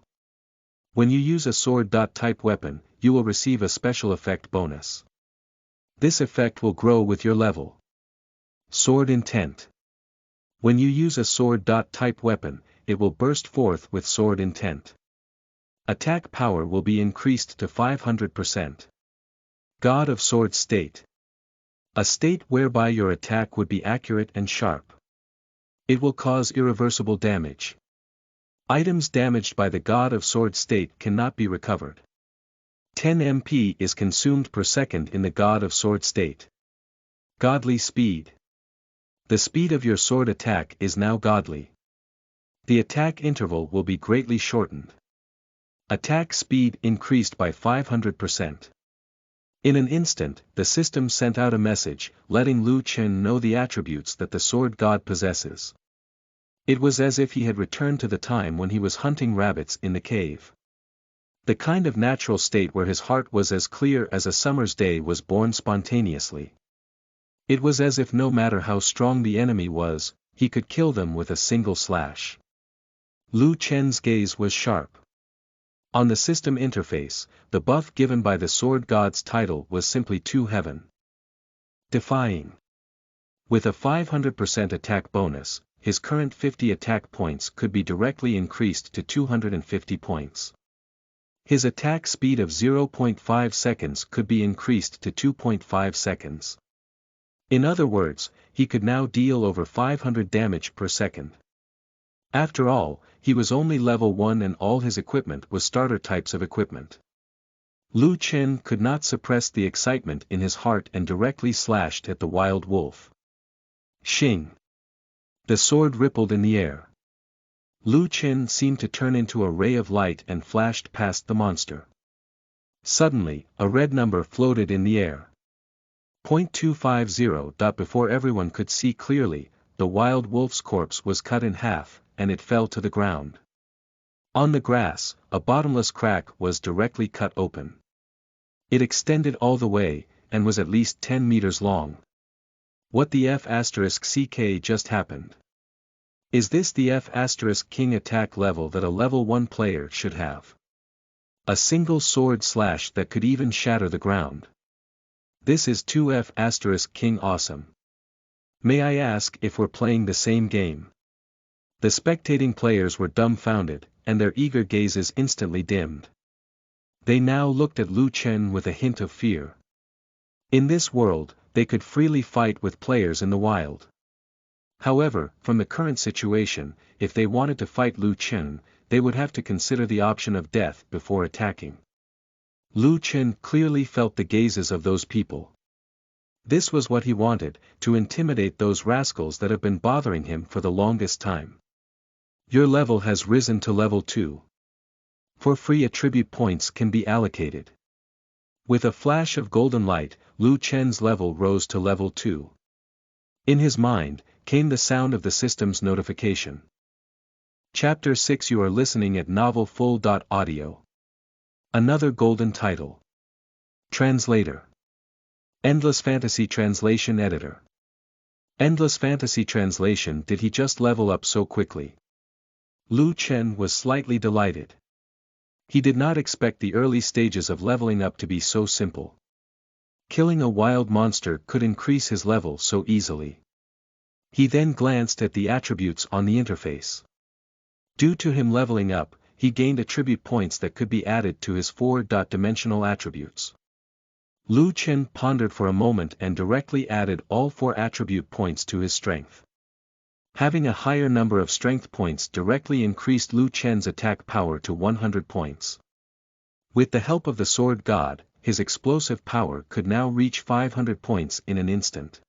When you use a sword-type weapon, you will receive a special effect bonus. This effect will grow with your level. Sword Intent. When you use a sword-type weapon, it will burst forth with sword intent. Attack power will be increased to 500%. God of Sword State. A state whereby your attack would be accurate and sharp. It will cause irreversible damage. Items damaged by the God of Sword State cannot be recovered. 10 MP is consumed per second in the God of Sword State. Godly Speed. The speed of your sword attack is now godly. The attack interval will be greatly shortened. Attack speed increased by 500%. In an instant, the system sent out a message, letting Lu Chen know the attributes that the sword god possesses. It was as if he had returned to the time when he was hunting rabbits in the cave. The kind of natural state where his heart was as clear as a summer's day was born spontaneously. It was as if no matter how strong the enemy was, he could kill them with a single slash. Lu Chen's gaze was sharp. On the system interface, the buff given by the sword god's title was simply to heaven. Defying. With a 500% attack bonus, his current 50 attack points could be directly increased to 250 points. His attack speed of 0.5 seconds could be increased to 2.5 seconds. In other words, he could now deal over 500 damage per second. After all, he was only level 1 and all his equipment was starter types of equipment. Lu Chen could not suppress the excitement in his heart and directly slashed at the wild wolf. Shing! The sword rippled in the air. Lu Chen seemed to turn into a ray of light and flashed past the monster. Suddenly, a red number floated in the air. 0.250. Before everyone could see clearly, the wild wolf's corpse was cut in half, and it fell to the ground. On the grass, a bottomless crack was directly cut open. It extended all the way, and was at least 10 meters long. What the F***ck just happened? Is this the F***king attack level that a level 1 player should have? A single sword slash that could even shatter the ground. This is 2F***king awesome. May I ask if we're playing the same game? The spectating players were dumbfounded, and their eager gazes instantly dimmed. They now looked at Lu Chen with a hint of fear. In this world, they could freely fight with players in the wild. However, from the current situation, if they wanted to fight Lu Chen, they would have to consider the option of death before attacking. Lu Chen clearly felt the gazes of those people. This was what he wanted, to intimidate those rascals that have been bothering him for the longest time. Your level has risen to level 2. For free attribute points can be allocated. With a flash of golden light, Lu Chen's level rose to level 2. In his mind, came the sound of the system's notification. Chapter 6. You are listening at novelfull.audio. Another golden title. Translator. Endless Fantasy Translation Editor. Endless Fantasy Translation. Did he just level up so quickly? Lu Chen was slightly delighted. He did not expect the early stages of leveling up to be so simple. Killing a wild monster could increase his level so easily. He then glanced at the attributes on the interface. Due to him leveling up, he gained attribute points that could be added to his 4-dimensional attributes. Lu Chen pondered for a moment and directly added all 4 attribute points to his strength. Having a higher number of strength points directly increased Lu Chen's attack power to 100 points. With the help of the sword god, his explosive power could now reach 500 points in an instant.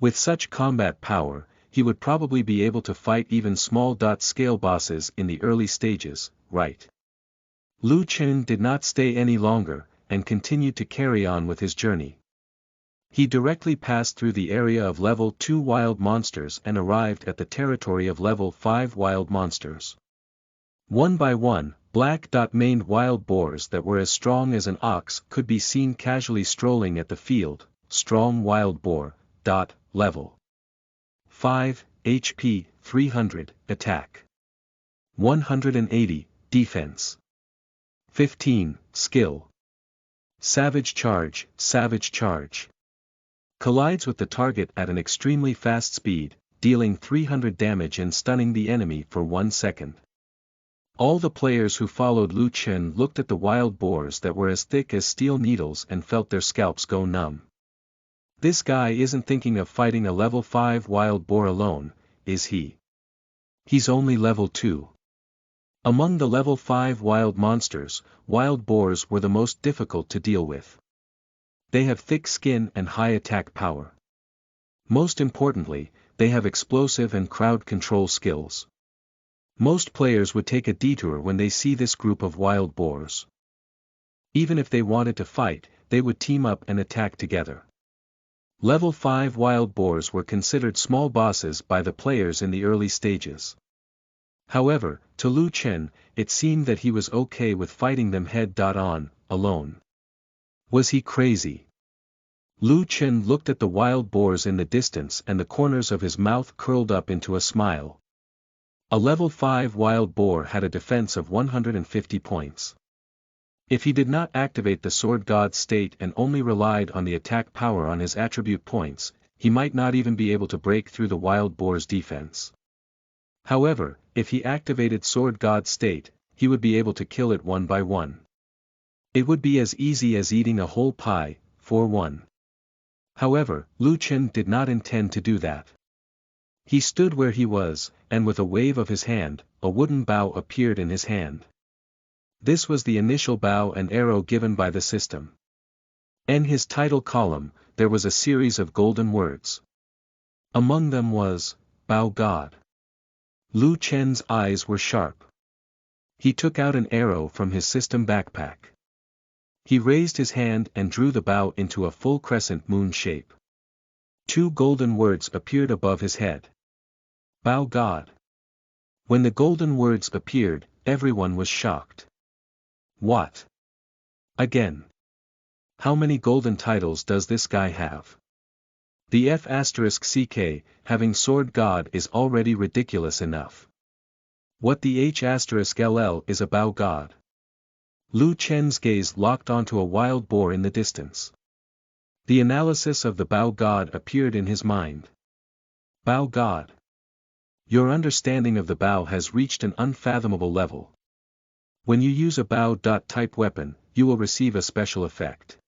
With such combat power, he would probably be able to fight even small-scale bosses in the early stages, right? Lu Chen did not stay any longer, and continued to carry on with his journey. He directly passed through the area of level 2 wild monsters and arrived at the territory of level 5 wild monsters. One by one, black-maned wild boars that were as strong as an ox could be seen casually strolling at the field. Strong wild boar, level 5, HP, 300, attack 180, defense 15, skill. Savage charge, collides with the target at an extremely fast speed, dealing 300 damage and stunning the enemy for 1 second. All the players who followed Lu Chen looked at the wild boars that were as thick as steel needles and felt their scalps go numb. This guy isn't thinking of fighting a level 5 wild boar alone, is he? He's only level 2. Among the level 5 wild monsters, wild boars were the most difficult to deal with. They have thick skin and high attack power. Most importantly, they have explosive and crowd control skills. Most players would take a detour when they see this group of wild boars. Even if they wanted to fight, they would team up and attack together. Level 5 wild boars were considered small bosses by the players in the early stages. However, to Lu Chen, it seemed that he was okay with fighting them head-on, alone. Was he crazy? Lu Chen looked at the wild boars in the distance and the corners of his mouth curled up into a smile. A level 5 wild boar had a defense of 150 points. If he did not activate the sword god state and only relied on the attack power on his attribute points, he might not even be able to break through the wild boar's defense. However, if he activated sword god state, he would be able to kill it one by one. It would be as easy as eating a whole pie, for one. However, Lu Chen did not intend to do that. He stood where he was, and with a wave of his hand, a wooden bow appeared in his hand. This was the initial bow and arrow given by the system. In his title column, there was a series of golden words. Among them was, "Bow God." Lu Chen's eyes were sharp. He took out an arrow from his system backpack. He raised his hand and drew the bow into a full crescent moon shape. 2 golden words appeared above his head. Bow God. When the golden words appeared, everyone was shocked. What? Again. How many golden titles does this guy have? The F*CK, having Sword God is already ridiculous enough. What the H*LL is a Bow God? Lu Chen's gaze locked onto a wild boar in the distance. The analysis of the Bow God appeared in his mind. Bow God. Your understanding of the bow has reached an unfathomable level. When you use a bow-type weapon, you will receive a special effect.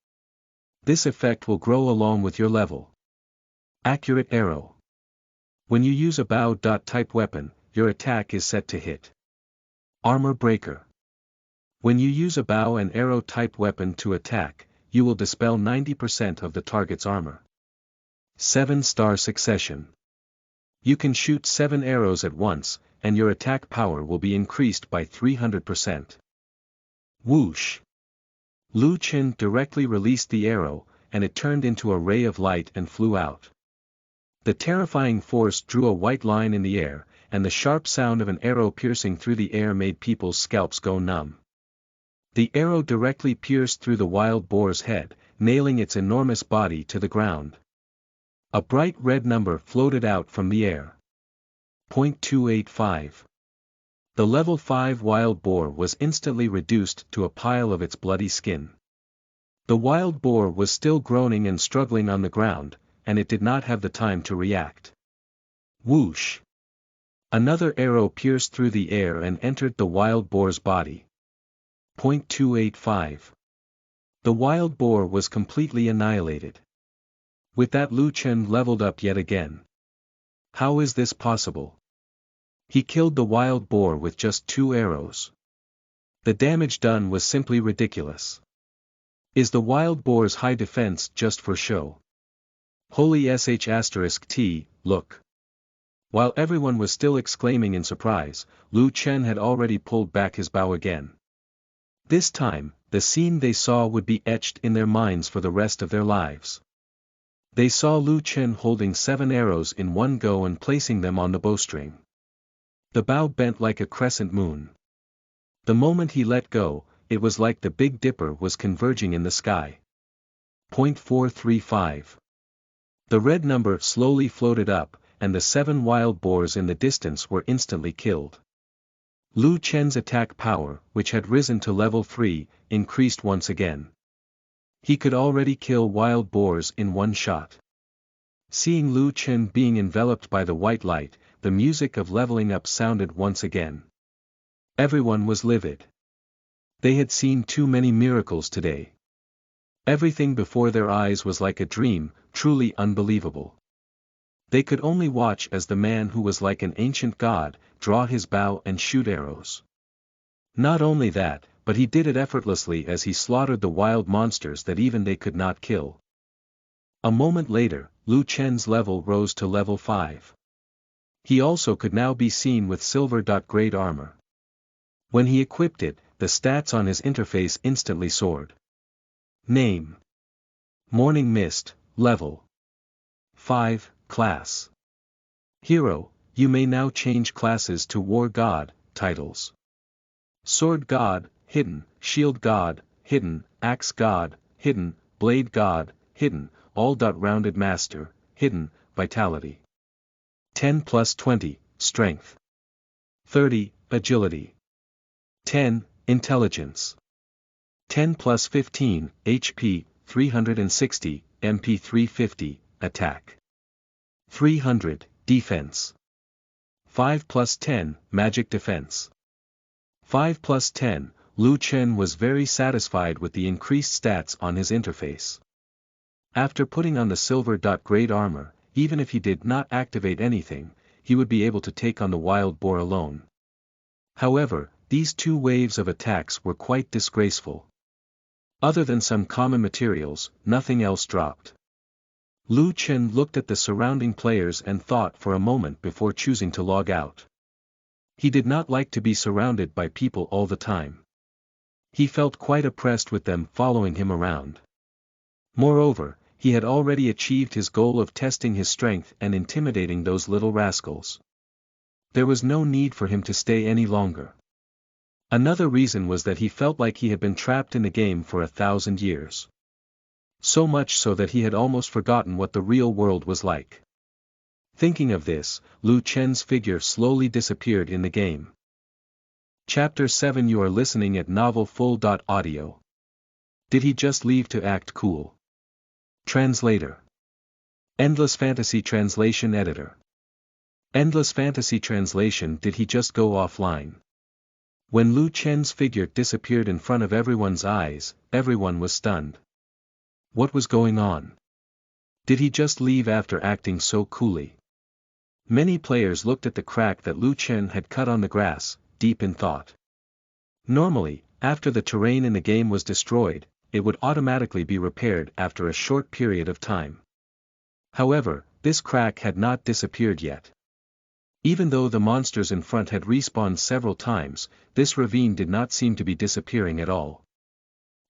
This effect will grow along with your level. Accurate arrow. When you use a bow-type weapon, your attack is set to hit. Armor breaker. When you use a bow and arrow type weapon to attack, you will dispel 90% of the target's armor. 7-star succession. You can shoot 7 arrows at once, and your attack power will be increased by 300%. Whoosh! Lu Chen directly released the arrow, and it turned into a ray of light and flew out. The terrifying force drew a white line in the air, and the sharp sound of an arrow piercing through the air made people's scalps go numb. The arrow directly pierced through the wild boar's head, nailing its enormous body to the ground. A bright red number floated out from the air. 0.285. The level 5 wild boar was instantly reduced to a pile of its bloody skin. The wild boar was still groaning and struggling on the ground, and it did not have the time to react. Whoosh! Another arrow pierced through the air and entered the wild boar's body. 0.285. The wild boar was completely annihilated. With that, Lu Chen leveled up yet again. How is this possible? He killed the wild boar with just 2 arrows. The damage done was simply ridiculous. Is the wild boar's high defense just for show? Holy sh*T, look. While everyone was still exclaiming in surprise, Lu Chen had already pulled back his bow again. This time, the scene they saw would be etched in their minds for the rest of their lives. They saw Lu Chen holding 7 arrows in one go and placing them on the bowstring. The bow bent like a crescent moon. The moment he let go, it was like the Big Dipper was converging in the sky. 0.435. The red number slowly floated up, and the 7 wild boars in the distance were instantly killed. Lu Chen's attack power, which had risen to level 3, increased once again. He could already kill wild boars in one shot. Seeing Lu Chen being enveloped by the white light, the music of leveling up sounded once again. Everyone was livid. They had seen too many miracles today. Everything before their eyes was like a dream, truly unbelievable. They could only watch as the man who was like an ancient god, draw his bow and shoot arrows. Not only that, but he did it effortlessly as he slaughtered the wild monsters that even they could not kill. A moment later, Lu Chen's level rose to level 5. He also could now be seen with silver-grade armor. When he equipped it, the stats on his interface instantly soared. Name: Morning Mist, Level 5, Class Hero. You may now change classes to War God, titles. Sword God, hidden, Shield God, hidden, Axe God, hidden, Blade God, hidden, all-rounded Master, hidden, Vitality. 10 plus 20, Strength. 30, Agility. 10, Intelligence. 10 plus 15, HP, 360, MP 350, Attack. 300, Defense. 5 plus 10, Magic Defense. 5 plus 10, Lu Chen was very satisfied with the increased stats on his interface. After putting on the silver-grade armor, even if he did not activate anything, he would be able to take on the wild boar alone. However, these 2 waves of attacks were quite disgraceful. Other than some common materials, nothing else dropped. Lu Chen looked at the surrounding players and thought for a moment before choosing to log out. He did not like to be surrounded by people all the time. He felt quite oppressed with them following him around. Moreover, he had already achieved his goal of testing his strength and intimidating those little rascals. There was no need for him to stay any longer. Another reason was that he felt like he had been trapped in the game for 1,000 years. So much so that he had almost forgotten what the real world was like. Thinking of this, Lu Chen's figure slowly disappeared in the game. Chapter 7. You are listening at novelfull.audio. Did he just leave to act cool? Translator. Endless Fantasy Translation Editor. Endless Fantasy Translation. Did he just go offline? When Lu Chen's figure disappeared in front of everyone's eyes, everyone was stunned. What was going on? Did he just leave after acting so coolly? Many players looked at the crack that Lu Chen had cut on the grass, deep in thought. Normally, after the terrain in the game was destroyed, it would automatically be repaired after a short period of time. However, this crack had not disappeared yet. Even though the monsters in front had respawned several times, this ravine did not seem to be disappearing at all.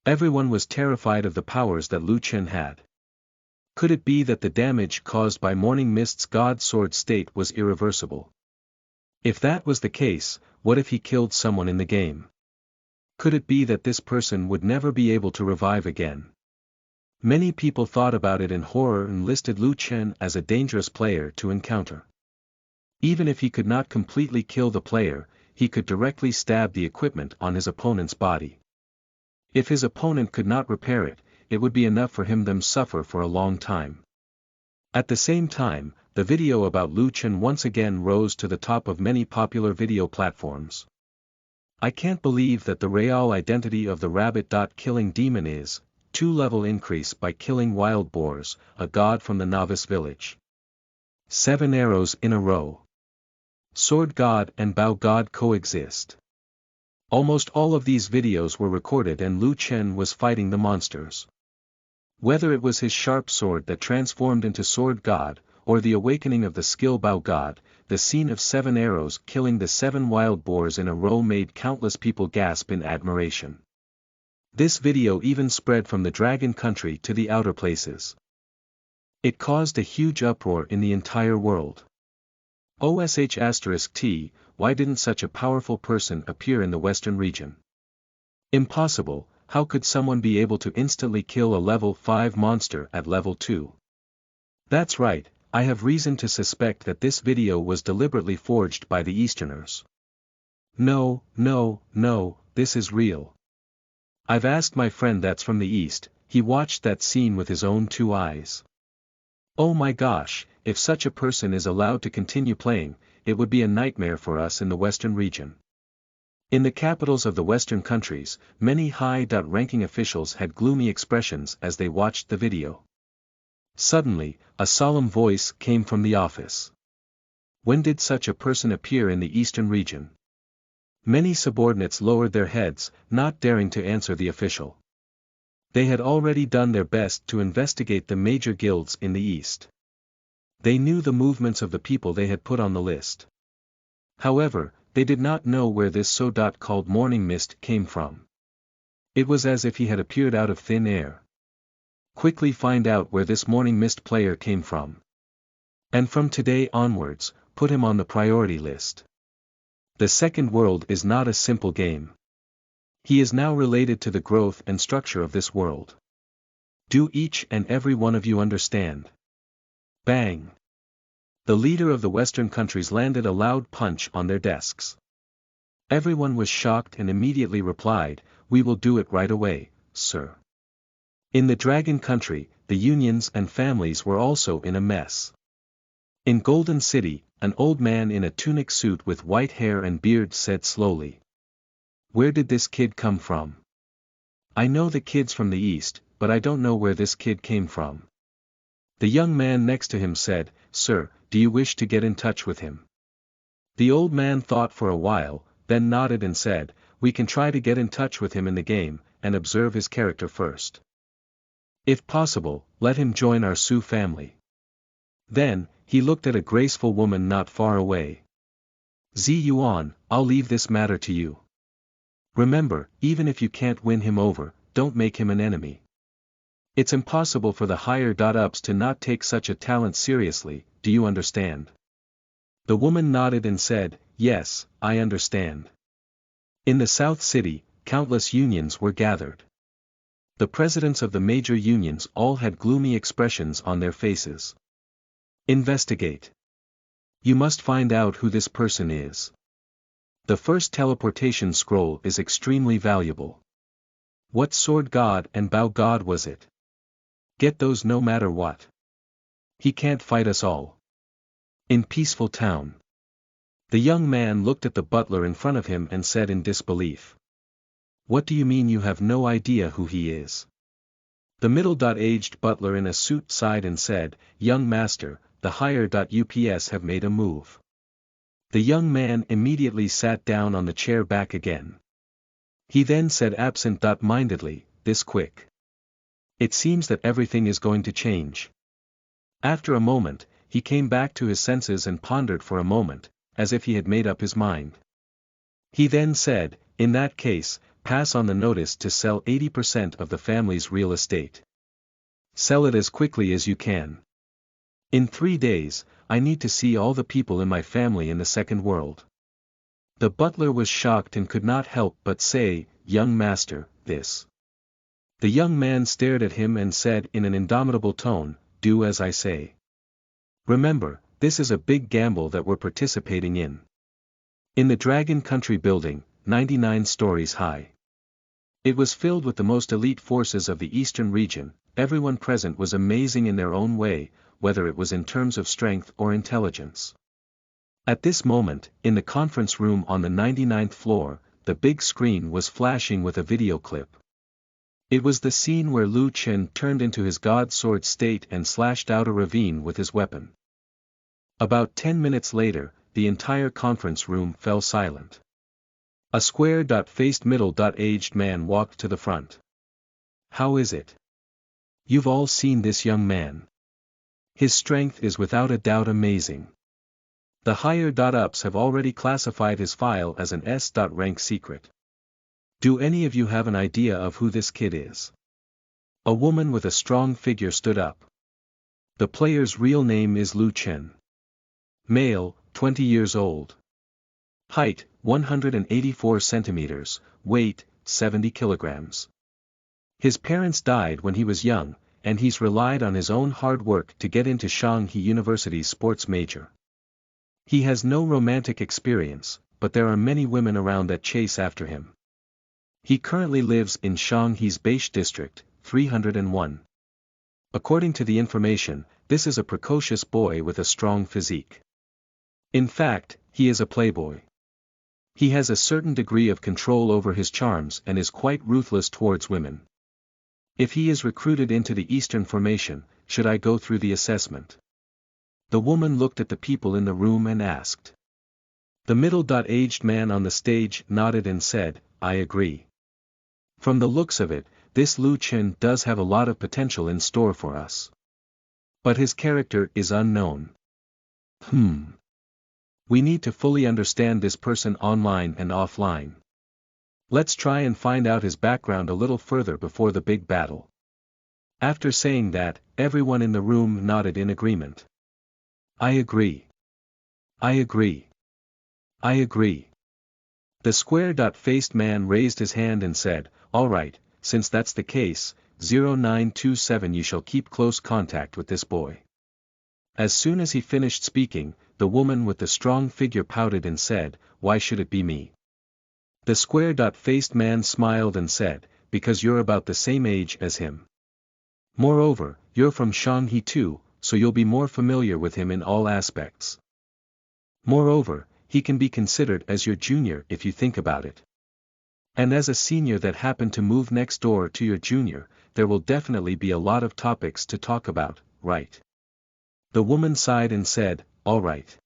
Everyone was terrified of the powers that Lu Chen had. Could it be that the damage caused by Morning Mist's God Sword state was irreversible? If that was the case, what if he killed someone in the game? Could it be that this person would never be able to revive again? Many people thought about it in horror and listed Lu Chen as a dangerous player to encounter. Even if he could not completely kill the player, he could directly stab the equipment on his opponent's body. If his opponent could not repair it, it would be enough for him to suffer for a long time. At the same time, the video about Lu Chen once again rose to the top of many popular video platforms. I can't believe that the real identity of the rabbit-killing demon is 2-level increase by killing wild boars, a god from the novice village. 7 arrows in a row. Sword god and bow god coexist. Almost all of these videos were recorded and Lu Chen was fighting the monsters. Whether it was his sharp sword that transformed into sword god, or the awakening of the skill bow god, the scene of 7 arrows killing the 7 wild boars in a row made countless people gasp in admiration. This video even spread from the Dragon Country to the outer places. It caused a huge uproar in the entire world. OSH*T, why didn't such a powerful person appear in the Western region? Impossible, how could someone be able to instantly kill a level 5 monster at level 2? That's right, I have reason to suspect that this video was deliberately forged by the Easterners. No, this is real. I've asked my friend that's from the East, he watched that scene with his own 2 eyes. Oh my gosh, if such a person is allowed to continue playing, it would be a nightmare for us in the Western region. In the capitals of the Western countries, many high-ranking officials had gloomy expressions as they watched the video. Suddenly, a solemn voice came from the office. When did such a person appear in the Eastern region? Many subordinates lowered their heads, not daring to answer the official. They had already done their best to investigate the major guilds in the East. They knew the movements of the people they had put on the list. However, they did not know where this so-called Morning Mist came from. It was as if he had appeared out of thin air. Quickly find out where this Morning Mist player came from. And from today onwards, put him on the priority list. The second world is not a simple game. He is now related to the growth and structure of this world. Do each and every one of you understand? Bang! The leader of the Western countries landed a loud punch on their desks. Everyone was shocked and immediately replied, "We will do it right away, sir." In the Dragon Country, the unions and families were also in a mess. In Golden City, an old man in a tunic suit with white hair and beard said slowly, Where did this kid come from? I know the kids from the east, but I don't know where this kid came from. The young man next to him said, Sir, do you wish to get in touch with him? The old man thought for a while, then nodded and said, We can try to get in touch with him in the game, and observe his character first. If possible, let him join our Sioux family. Then, he looked at a graceful woman not far away. Yuan, I'll leave this matter to you. Remember, even if you can't win him over, don't make him an enemy. It's impossible for the higher-ups to not take such a talent seriously, do you understand? The woman nodded and said, Yes, I understand. In the South City, countless unions were gathered. The presidents of the major unions all had gloomy expressions on their faces. Investigate. You must find out who this person is. The first teleportation scroll is extremely valuable. What sword god and bow god was it? Get those no matter what. He can't fight us all. In Peaceful Town. The young man looked at the butler in front of him and said in disbelief. What do you mean you have no idea who he is? The middle-aged butler in a suit sighed and said, Young master, the higher-ups have made a move. The young man immediately sat down on the chair back again. He then said absent-mindedly, This quick. It seems that everything is going to change. After a moment, he came back to his senses and pondered for a moment, as if he had made up his mind. He then said, In that case, pass on the notice to sell 80% of the family's real estate. Sell it as quickly as you can. In 3 days, I need to see all the people in my family in the second world. The butler was shocked and could not help but say, Young master, this. The young man stared at him and said in an indomitable tone, Do as I say. Remember, this is a big gamble that we're participating in. In the Dragon Country building, 99 stories high. It was filled with the most elite forces of the eastern region. Everyone present was amazing in their own way, whether it was in terms of strength or intelligence. At this moment, in the conference room on the 99th floor, the big screen was flashing with a video clip. It was the scene where Lu Chen turned into his god sword state and slashed out a ravine with his weapon. About 10 minutes later, the entire conference room fell silent. A square-faced middle-aged man walked to the front. How is it? You've all seen this young man. His strength is without a doubt amazing. The higher-ups have already classified his file as an S.rank secret. Do any of you have an idea of who this kid is? A woman with a strong figure stood up. The player's real name is Lu Chen. Male, 20 years old. Height, 184 centimeters, weight, 70 kilograms. His parents died when he was young, and he's relied on his own hard work to get into Shanghai University's sports major. He has no romantic experience, but there are many women around that chase after him. He currently lives in Shanghai's Baish district, 301. According to the information, this is a precocious boy with a strong physique. In fact, he is a playboy. He has a certain degree of control over his charms and is quite ruthless towards women. If he is recruited into the Eastern Formation, should I go through the assessment? The woman looked at the people in the room and asked. The middle-aged man on the stage nodded and said, I agree. From the looks of it, this Lu Chen does have a lot of potential in store for us. But his character is unknown. We need to fully understand this person online and offline. Let's try and find out his background a little further before the big battle. After saying that, everyone in the room nodded in agreement. I agree. I agree. I agree. The square-faced man raised his hand and said, All right, since that's the case, 0927 you shall keep close contact with this boy. As soon as he finished speaking, the woman with the strong figure pouted and said, Why should it be me? The square-faced man smiled and said, Because you're about the same age as him. Moreover, you're from Shanghai too, so you'll be more familiar with him in all aspects. Moreover, he can be considered as your junior if you think about it. And as a senior that happened to move next door to your junior, there will definitely be a lot of topics to talk about, right? The woman sighed and said, all right.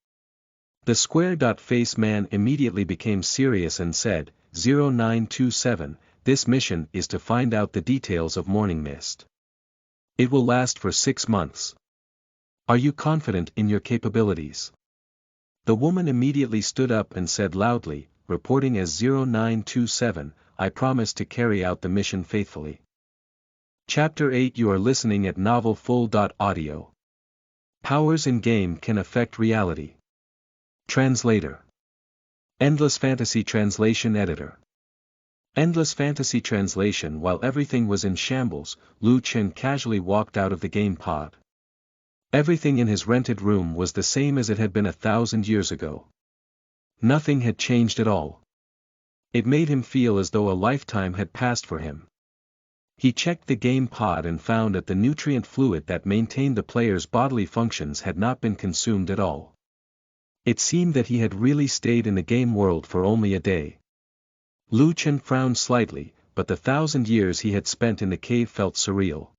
The square-face man immediately became serious and said, 0927, this mission is to find out the details of Morning Mist. It will last for 6 months. Are you confident in your capabilities? The woman immediately stood up and said loudly, reporting as 0927, I promise to carry out the mission faithfully. Chapter 8 You are listening at novelfull.audio. Powers in game can affect reality. Translator. Endless Fantasy Translation Editor. Endless Fantasy Translation. While everything was in shambles, Lu Chen casually walked out of the game pod. Everything in his rented room was the same as it had been 1,000 years ago. Nothing had changed at all. It made him feel as though a lifetime had passed for him. He checked the game pod and found that the nutrient fluid that maintained the player's bodily functions had not been consumed at all. It seemed that he had really stayed in the game world for only a day. Lu Chen frowned slightly, but the 1,000 years he had spent in the cave felt surreal.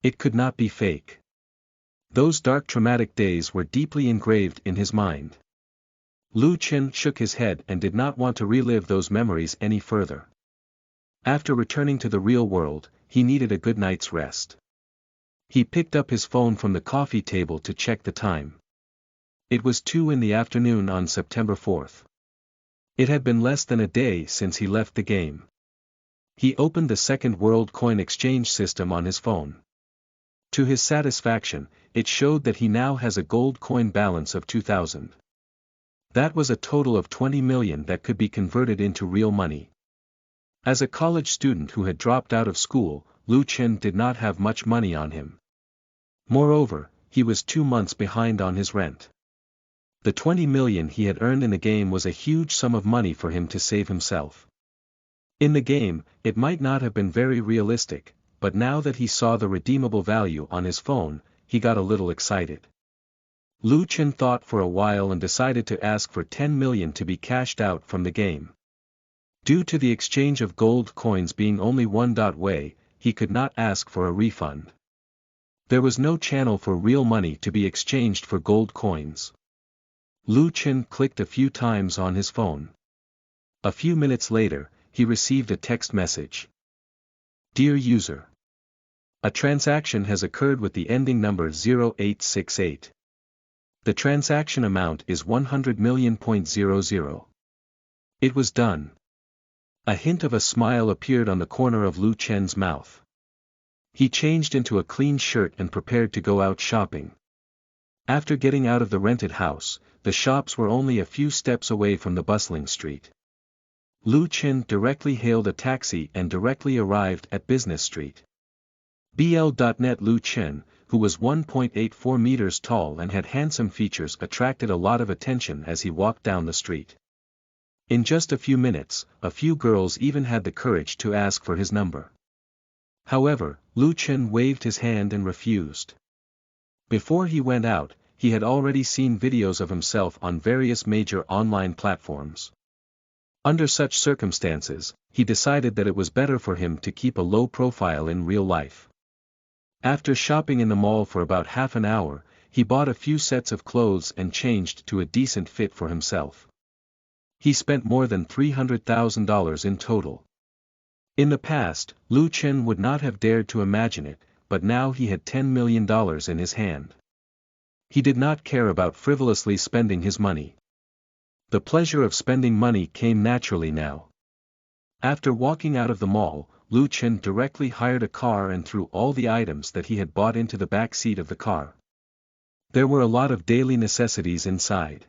It could not be fake. Those dark traumatic days were deeply engraved in his mind. Lu Chen shook his head and did not want to relive those memories any further. After returning to the real world, he needed a good night's rest. He picked up his phone from the coffee table to check the time. It was 2 in the afternoon on September 4th. It had been less than a day since he left the game. He opened the Second World coin exchange system on his phone. To his satisfaction, it showed that he now has a gold coin balance of 2,000. That was a total of 20 million that could be converted into real money. As a college student who had dropped out of school, Lu Chen did not have much money on him. Moreover, he was 2 months behind on his rent. The 20 million he had earned in the game was a huge sum of money for him to save himself. In the game, it might not have been very realistic, but now that he saw the redeemable value on his phone, he got a little excited. Lu Chen thought for a while and decided to ask for 10 million to be cashed out from the game. Due to the exchange of gold coins being only one way, he could not ask for a refund. There was no channel for real money to be exchanged for gold coins. Lu Chen clicked a few times on his phone. A few minutes later, he received a text message. Dear user. A transaction has occurred with the ending number 0868. The transaction amount is 100 million.00. It was done. A hint of a smile appeared on the corner of Lu Chen's mouth. He changed into a clean shirt and prepared to go out shopping. After getting out of the rented house, the shops were only a few steps away from the bustling street. Lu Chen directly hailed a taxi and directly arrived at Business Street. BL.net Lu Chen, who was 1.84 meters tall and had handsome features, attracted a lot of attention as he walked down the street. In just a few minutes, a few girls even had the courage to ask for his number. However, Lu Chen waved his hand and refused. Before he went out, he had already seen videos of himself on various major online platforms. Under such circumstances, he decided that it was better for him to keep a low profile in real life. After shopping in the mall for about half an hour, he bought a few sets of clothes and changed to a decent fit for himself. He spent more than $300,000 in total. In the past, Lu Chen would not have dared to imagine it, but now he had $10 million in his hand. He did not care about frivolously spending his money. The pleasure of spending money came naturally now. After walking out of the mall, Lu Chen directly hired a car and threw all the items that he had bought into the back seat of the car. There were a lot of daily necessities inside.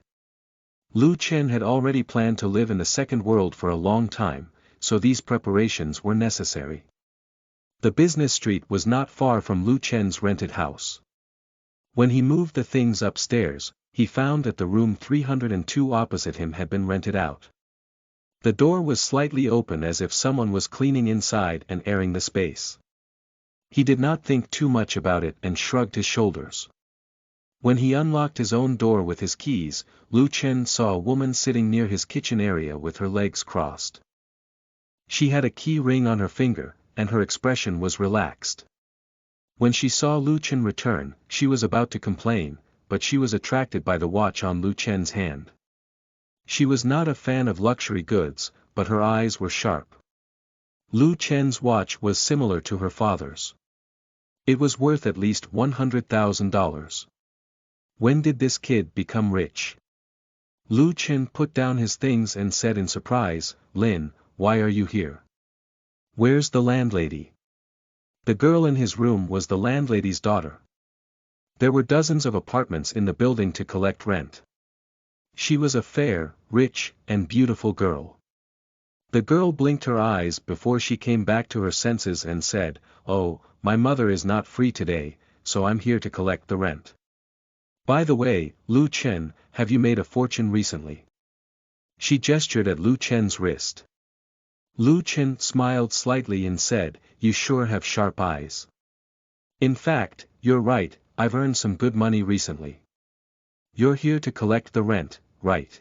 Lu Chen had already planned to live in the Second World for a long time, so these preparations were necessary. The business street was not far from Lu Chen's rented house. When he moved the things upstairs, he found that the room 302 opposite him had been rented out. The door was slightly open as if someone was cleaning inside and airing the space. He did not think too much about it and shrugged his shoulders. When he unlocked his own door with his keys, Lu Chen saw a woman sitting near his kitchen area with her legs crossed. She had a key ring on her finger, and her expression was relaxed. When she saw Lu Chen return, she was about to complain, but she was attracted by the watch on Lu Chen's hand. She was not a fan of luxury goods, but her eyes were sharp. Lu Chen's watch was similar to her father's. It was worth at least $100,000. When did this kid become rich? Lu Chen put down his things and said in surprise, "Lin, why are you here? Where's the landlady?" The girl in his room was the landlady's daughter. There were dozens of apartments in the building to collect rent. She was a fair, rich, and beautiful girl. The girl blinked her eyes before she came back to her senses and said, "Oh, my mother is not free today, so I'm here to collect the rent. By the way, Lu Chen, have you made a fortune recently?" She gestured at Lu Chen's wrist. Lu Chen smiled slightly and said, "You sure have sharp eyes. In fact, you're right, I've earned some good money recently. You're here to collect the rent, right?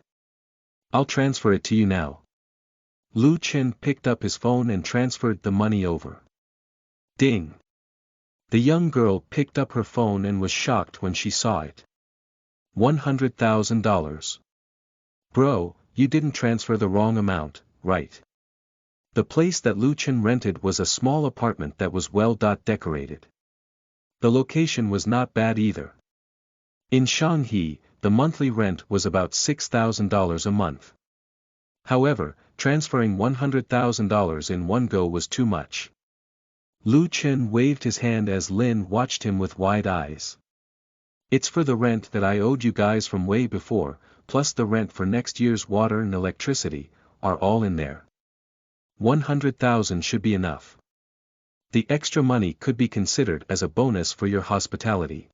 I'll transfer it to you now." Lu Chen picked up his phone and transferred the money over. Ding! The young girl picked up her phone and was shocked when she saw it. $100,000. Bro, you didn't transfer the wrong amount, right? The place that Lu Chen rented was a small apartment that was well decorated. The location was not bad either. In Shanghai, the monthly rent was about $6,000 a month. However, transferring $100,000 in one go was too much. Lu Chen waved his hand as Lin watched him with wide eyes. "It's for the rent that I owed you guys from way before, plus the rent for next year's water and electricity, are all in there. 100,000 should be enough. The extra money could be considered as a bonus for your hospitality.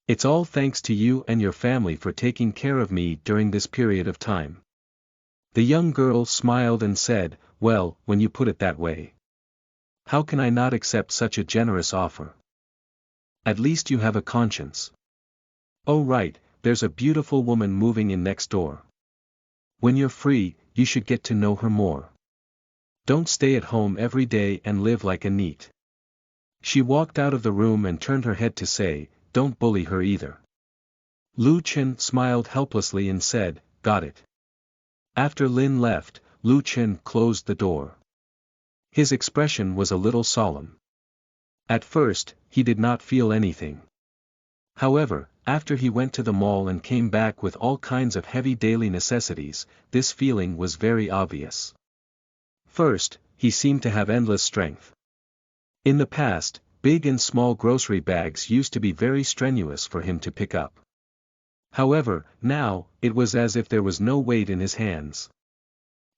It's all thanks to you and your family for taking care of me during this period of time." The young girl smiled and said, "Well, when you put it that way, how can I not accept such a generous offer? At least you have a conscience. Oh right, there's a beautiful woman moving in next door. When you're free, you should get to know her more. Don't stay at home every day and live like a neat." She walked out of the room and turned her head to say, "Don't bully her either." Lu Chen smiled helplessly and said, "Got it." After Lin left, Lu Chen closed the door. His expression was a little solemn. At first, he did not feel anything. However, after he went to the mall and came back with all kinds of heavy daily necessities, this feeling was very obvious. First, he seemed to have endless strength. In the past, big and small grocery bags used to be very strenuous for him to pick up. However, now, it was as if there was no weight in his hands.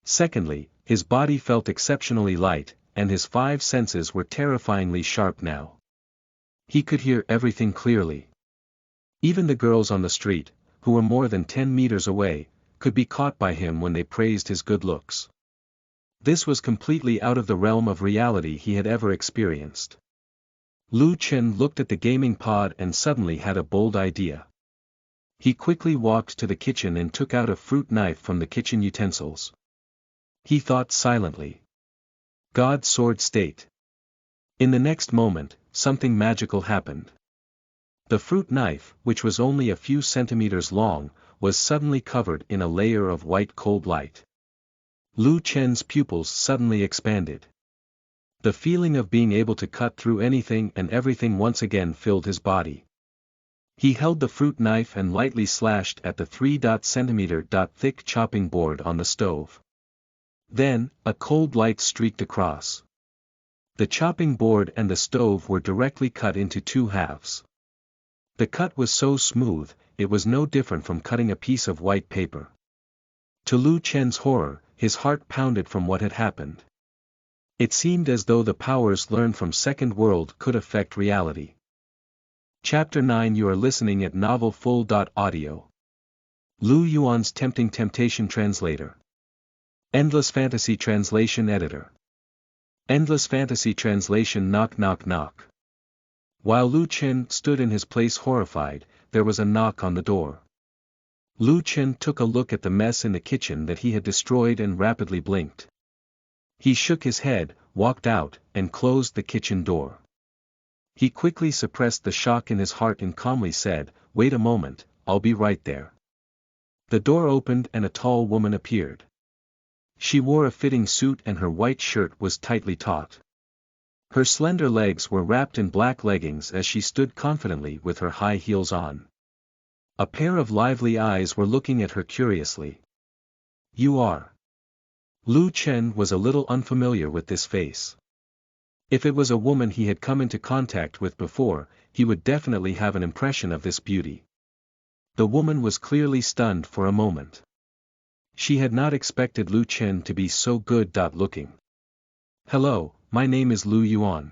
Secondly, his body felt exceptionally light, and his 5 senses were terrifyingly sharp now. He could hear everything clearly. Even the girls on the street, who were more than 10 meters away, could be caught by him when they praised his good looks. This was completely out of the realm of reality he had ever experienced. Lu Chen looked at the gaming pod and suddenly had a bold idea. He quickly walked to the kitchen and took out a fruit knife from the kitchen utensils. He thought silently. God's sword state. In the next moment, something magical happened. The fruit knife, which was only a few centimeters long, was suddenly covered in a layer of white cold light. Lu Chen's pupils suddenly expanded. The feeling of being able to cut through anything and everything once again filled his body. He held the fruit knife and lightly slashed at the 3 cm thick chopping board on the stove. Then, a cold light streaked across. The chopping board and the stove were directly cut into 2 halves. The cut was so smooth, it was no different from cutting a piece of white paper. To Lu Chen's horror, his heart pounded from what had happened. It seemed as though the powers learned from Second World could affect reality. Chapter 9. You are listening at novelfull.audio. Lu Yuan's Tempting Temptation Translator. Endless Fantasy Translation Editor. Endless Fantasy Translation. Knock knock knock. While Lu Chen stood in his place horrified, there was a knock on the door. Lu Chen took a look at the mess in the kitchen that he had destroyed and rapidly blinked. He shook his head, walked out, and closed the kitchen door. He quickly suppressed the shock in his heart and calmly said, "Wait a moment, I'll be right there." The door opened and a tall woman appeared. She wore a fitting suit and her white shirt was tightly taut. Her slender legs were wrapped in black leggings as she stood confidently with her high heels on. A pair of lively eyes were looking at her curiously. "You are?" Lu Chen was a little unfamiliar with this face. If it was a woman he had come into contact with before, he would definitely have an impression of this beauty. The woman was clearly stunned for a moment. She had not expected Lu Chen to be so good-looking. "Hello, my name is Lu Yuan.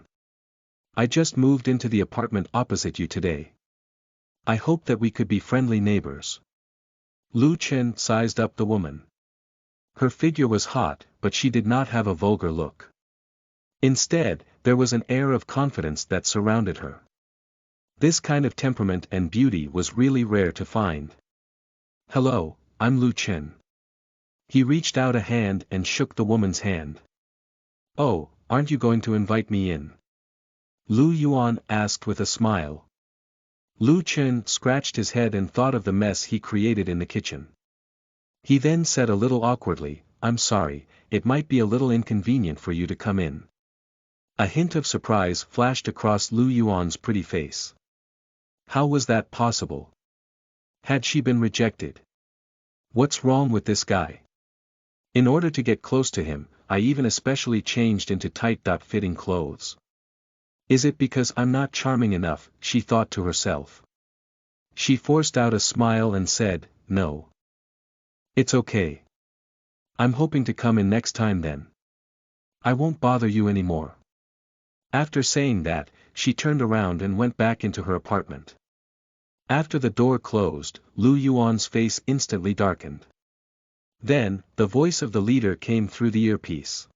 I just moved into the apartment opposite you today. I hope that we could be friendly neighbors." Lu Chen sized up the woman. Her figure was hot, but she did not have a vulgar look. Instead, there was an air of confidence that surrounded her. This kind of temperament and beauty was really rare to find. "Hello, I'm Lu Chen." He reached out a hand and shook the woman's hand. "Oh, aren't you going to invite me in?" Lu Yuan asked with a smile. Lu Chen scratched his head and thought of the mess he created in the kitchen. He then said a little awkwardly, "I'm sorry, it might be a little inconvenient for you to come in." A hint of surprise flashed across Lu Yuan's pretty face. How was that possible? Had she been rejected? What's wrong with this guy? In order to get close to him, I even especially changed into tight-fitting clothes. Is it because I'm not charming enough, she thought to herself. She forced out a smile and said, "No. It's okay. I'm hoping to come in next time then. I won't bother you anymore." After saying that, she turned around and went back into her apartment. After the door closed, Lu Yuan's face instantly darkened. Then, the voice of the leader came through the earpiece.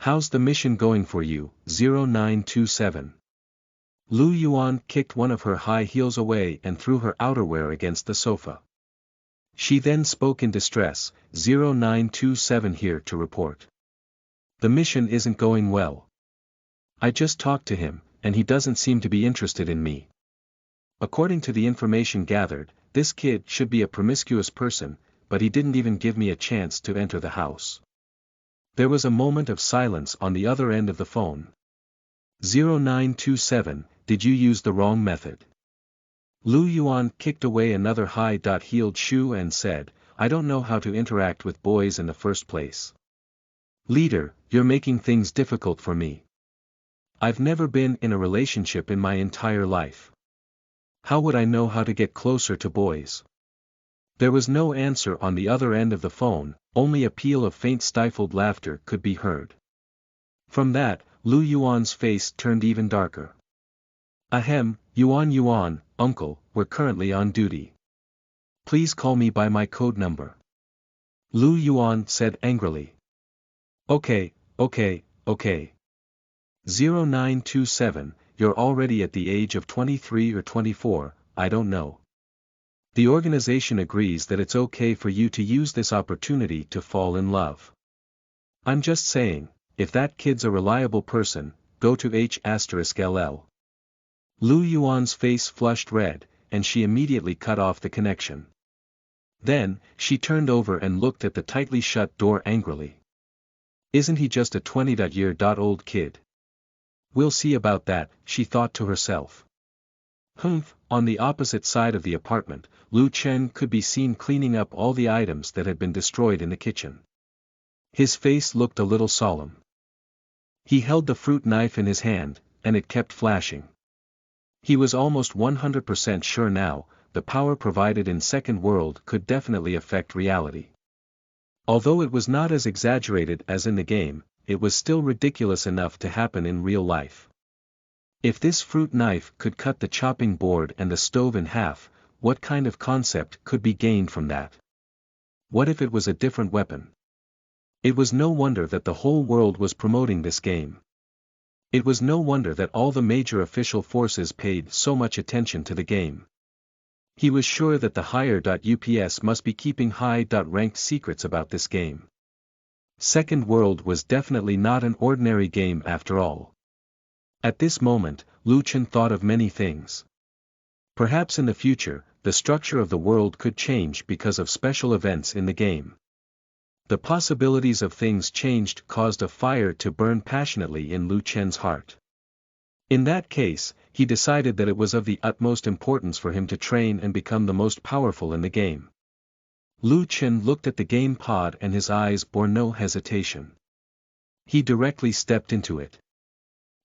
"How's the mission going for you, 0927? Lu Yuan kicked one of her high heels away and threw her outerwear against the sofa. She then spoke in distress, 0927 here to report. The mission isn't going well. I just talked to him, and he doesn't seem to be interested in me. According to the information gathered, this kid should be a promiscuous person, but he didn't even give me a chance to enter the house." There was a moment of silence on the other end of the phone. 0927, did you use the wrong method? Lu Yuan kicked away another high-heeled shoe and said, "I don't know how to interact with boys in the first place. Leader, you're making things difficult for me. I've never been in a relationship in my entire life. How would I know how to get closer to boys?" There was no answer on the other end of the phone, only a peal of faint stifled laughter could be heard. From that, Lu Yuan's face turned even darker. "Ahem, Yuan, uncle, we're currently on duty. Please call me by my code number." Lu Yuan said angrily. Okay. 0927, you're already at the age of 23 or 24, I don't know. The organization agrees that it's okay for you to use this opportunity to fall in love. I'm just saying, if that kid's a reliable person, go to H*LL. Lu Yuan's face flushed red, and she immediately cut off the connection. Then, she turned over and looked at the tightly shut door angrily. Isn't he just a 20-year-old kid? We'll see about that, she thought to herself. Humph, on the opposite side of the apartment, Lu Chen could be seen cleaning up all the items that had been destroyed in the kitchen. His face looked a little solemn. He held the fruit knife in his hand, and it kept flashing. He was almost 100% sure now, the power provided in Second World could definitely affect reality. Although it was not as exaggerated as in the game, it was still ridiculous enough to happen in real life. If this fruit knife could cut the chopping board and the stove in half, what kind of concept could be gained from that? What if it was a different weapon? It was no wonder that the whole world was promoting this game. It was no wonder that all the major official forces paid so much attention to the game. He was sure that the higher-ups must be keeping high-ranked secrets about this game. Second World was definitely not an ordinary game after all. At this moment, Lu Chen thought of many things. Perhaps in the future, the structure of the world could change because of special events in the game. The possibilities of things changed caused a fire to burn passionately in Lu Chen's heart. In that case, he decided that it was of the utmost importance for him to train and become the most powerful in the game. Lu Chen looked at the game pod and his eyes bore no hesitation. He directly stepped into it.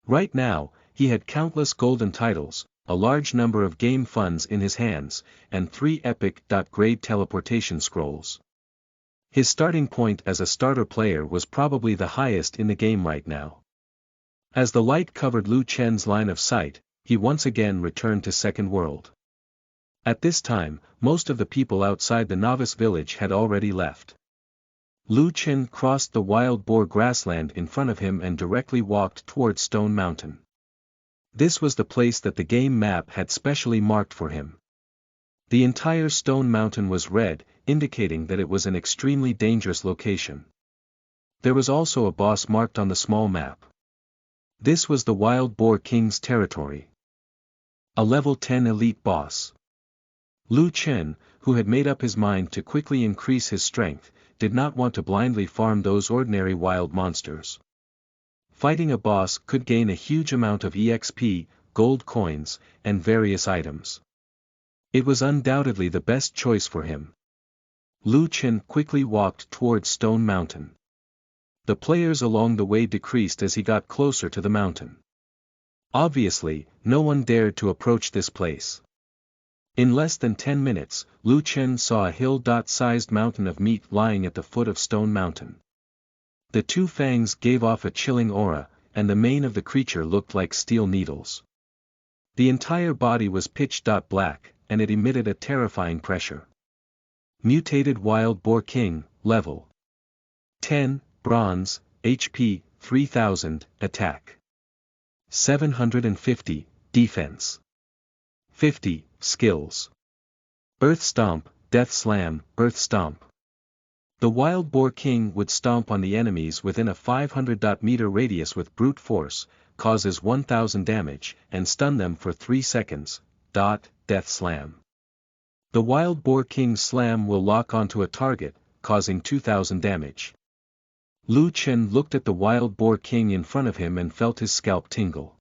Right now, he had countless golden titles, a large number of game funds in his hands, and 3 epic.grade teleportation scrolls. His starting point as a starter player was probably the highest in the game right now. As the light covered Lu Chen's line of sight, he once again returned to Second World. At this time, most of the people outside the novice village had already left. Lu Chen crossed the wild boar grassland in front of him and directly walked towards Stone Mountain. This was the place that the game map had specially marked for him. The entire Stone Mountain was red, indicating that it was an extremely dangerous location. There was also a boss marked on the small map. This was the Wild Boar King's territory. A level 10 elite boss. Lu Chen, who had made up his mind to quickly increase his strength, did not want to blindly farm those ordinary wild monsters. Fighting a boss could gain a huge amount of EXP, gold coins, and various items. It was undoubtedly the best choice for him. Lu Chen quickly walked towards Stone Mountain. The players along the way decreased as he got closer to the mountain. Obviously, no one dared to approach this place. In less than 10 minutes, Lu Chen saw a hill-sized mountain of meat lying at the foot of Stone Mountain. The 2 fangs gave off a chilling aura, and the mane of the creature looked like steel needles. The entire body was pitch-black, and it emitted a terrifying pressure. Mutated Wild Boar King, level 10, Bronze, HP, 3000, Attack 750, Defense 50, Skills. Earth Stomp, Death Slam, Earth Stomp. The Wild Boar King would stomp on the enemies within a 500-meter radius with brute force, causes 1000 damage, and stun them for 3 seconds. Death Slam. The Wild Boar King's slam will lock onto a target, causing 2000 damage. Lu Chen looked at the Wild Boar King in front of him and felt his scalp tingle.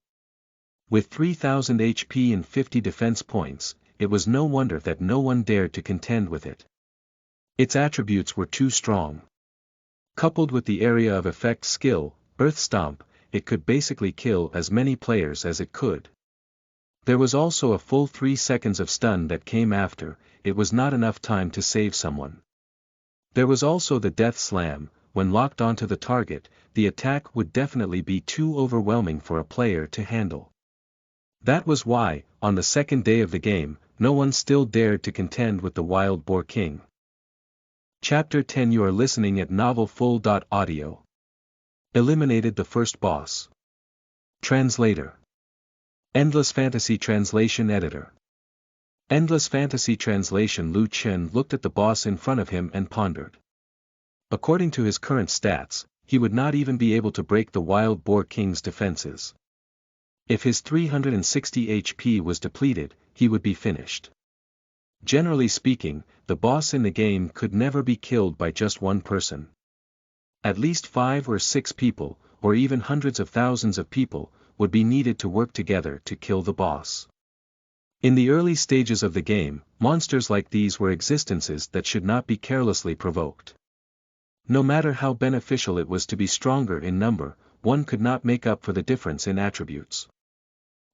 With 3000 HP and 50 defense points, it was no wonder that no one dared to contend with it. Its attributes were too strong. Coupled with the area of effect skill, Earth Stomp, it could basically kill as many players as it could. There was also a full 3 seconds of stun that came after, it was not enough time to save someone. There was also the Death Slam, when locked onto the target, the attack would definitely be too overwhelming for a player to handle. That was why, on the second day of the game, no one still dared to contend with the Wild Boar King. Chapter 10. You are listening at novelfull.audio. Eliminated the first boss. Translator. Endless Fantasy Translation Editor. Endless Fantasy Translation. Lu Chen looked at the boss in front of him and pondered. According to his current stats, he would not even be able to break the Wild Boar King's defenses. If his 360 HP was depleted, he would be finished. Generally speaking, the boss in the game could never be killed by just one person. At least 5 or 6 people, or even hundreds of thousands of people, would be needed to work together to kill the boss. In the early stages of the game, monsters like these were existences that should not be carelessly provoked. No matter how beneficial it was to be stronger in number, one could not make up for the difference in attributes.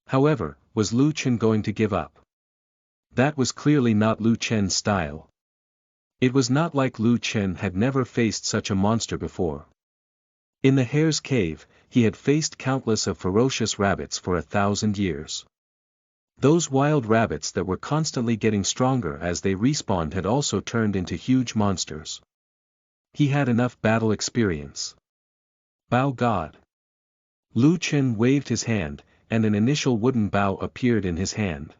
However, was Lu Chen going to give up? That was clearly not Lu Chen's style. It was not like Lu Chen had never faced such a monster before. In the Hare's Cave, he had faced countless of ferocious rabbits for 1,000 years. Those wild rabbits that were constantly getting stronger as they respawned had also turned into huge monsters. He had enough battle experience. Bow God. Lu Chen waved his hand, and an initial wooden bow appeared in his hand.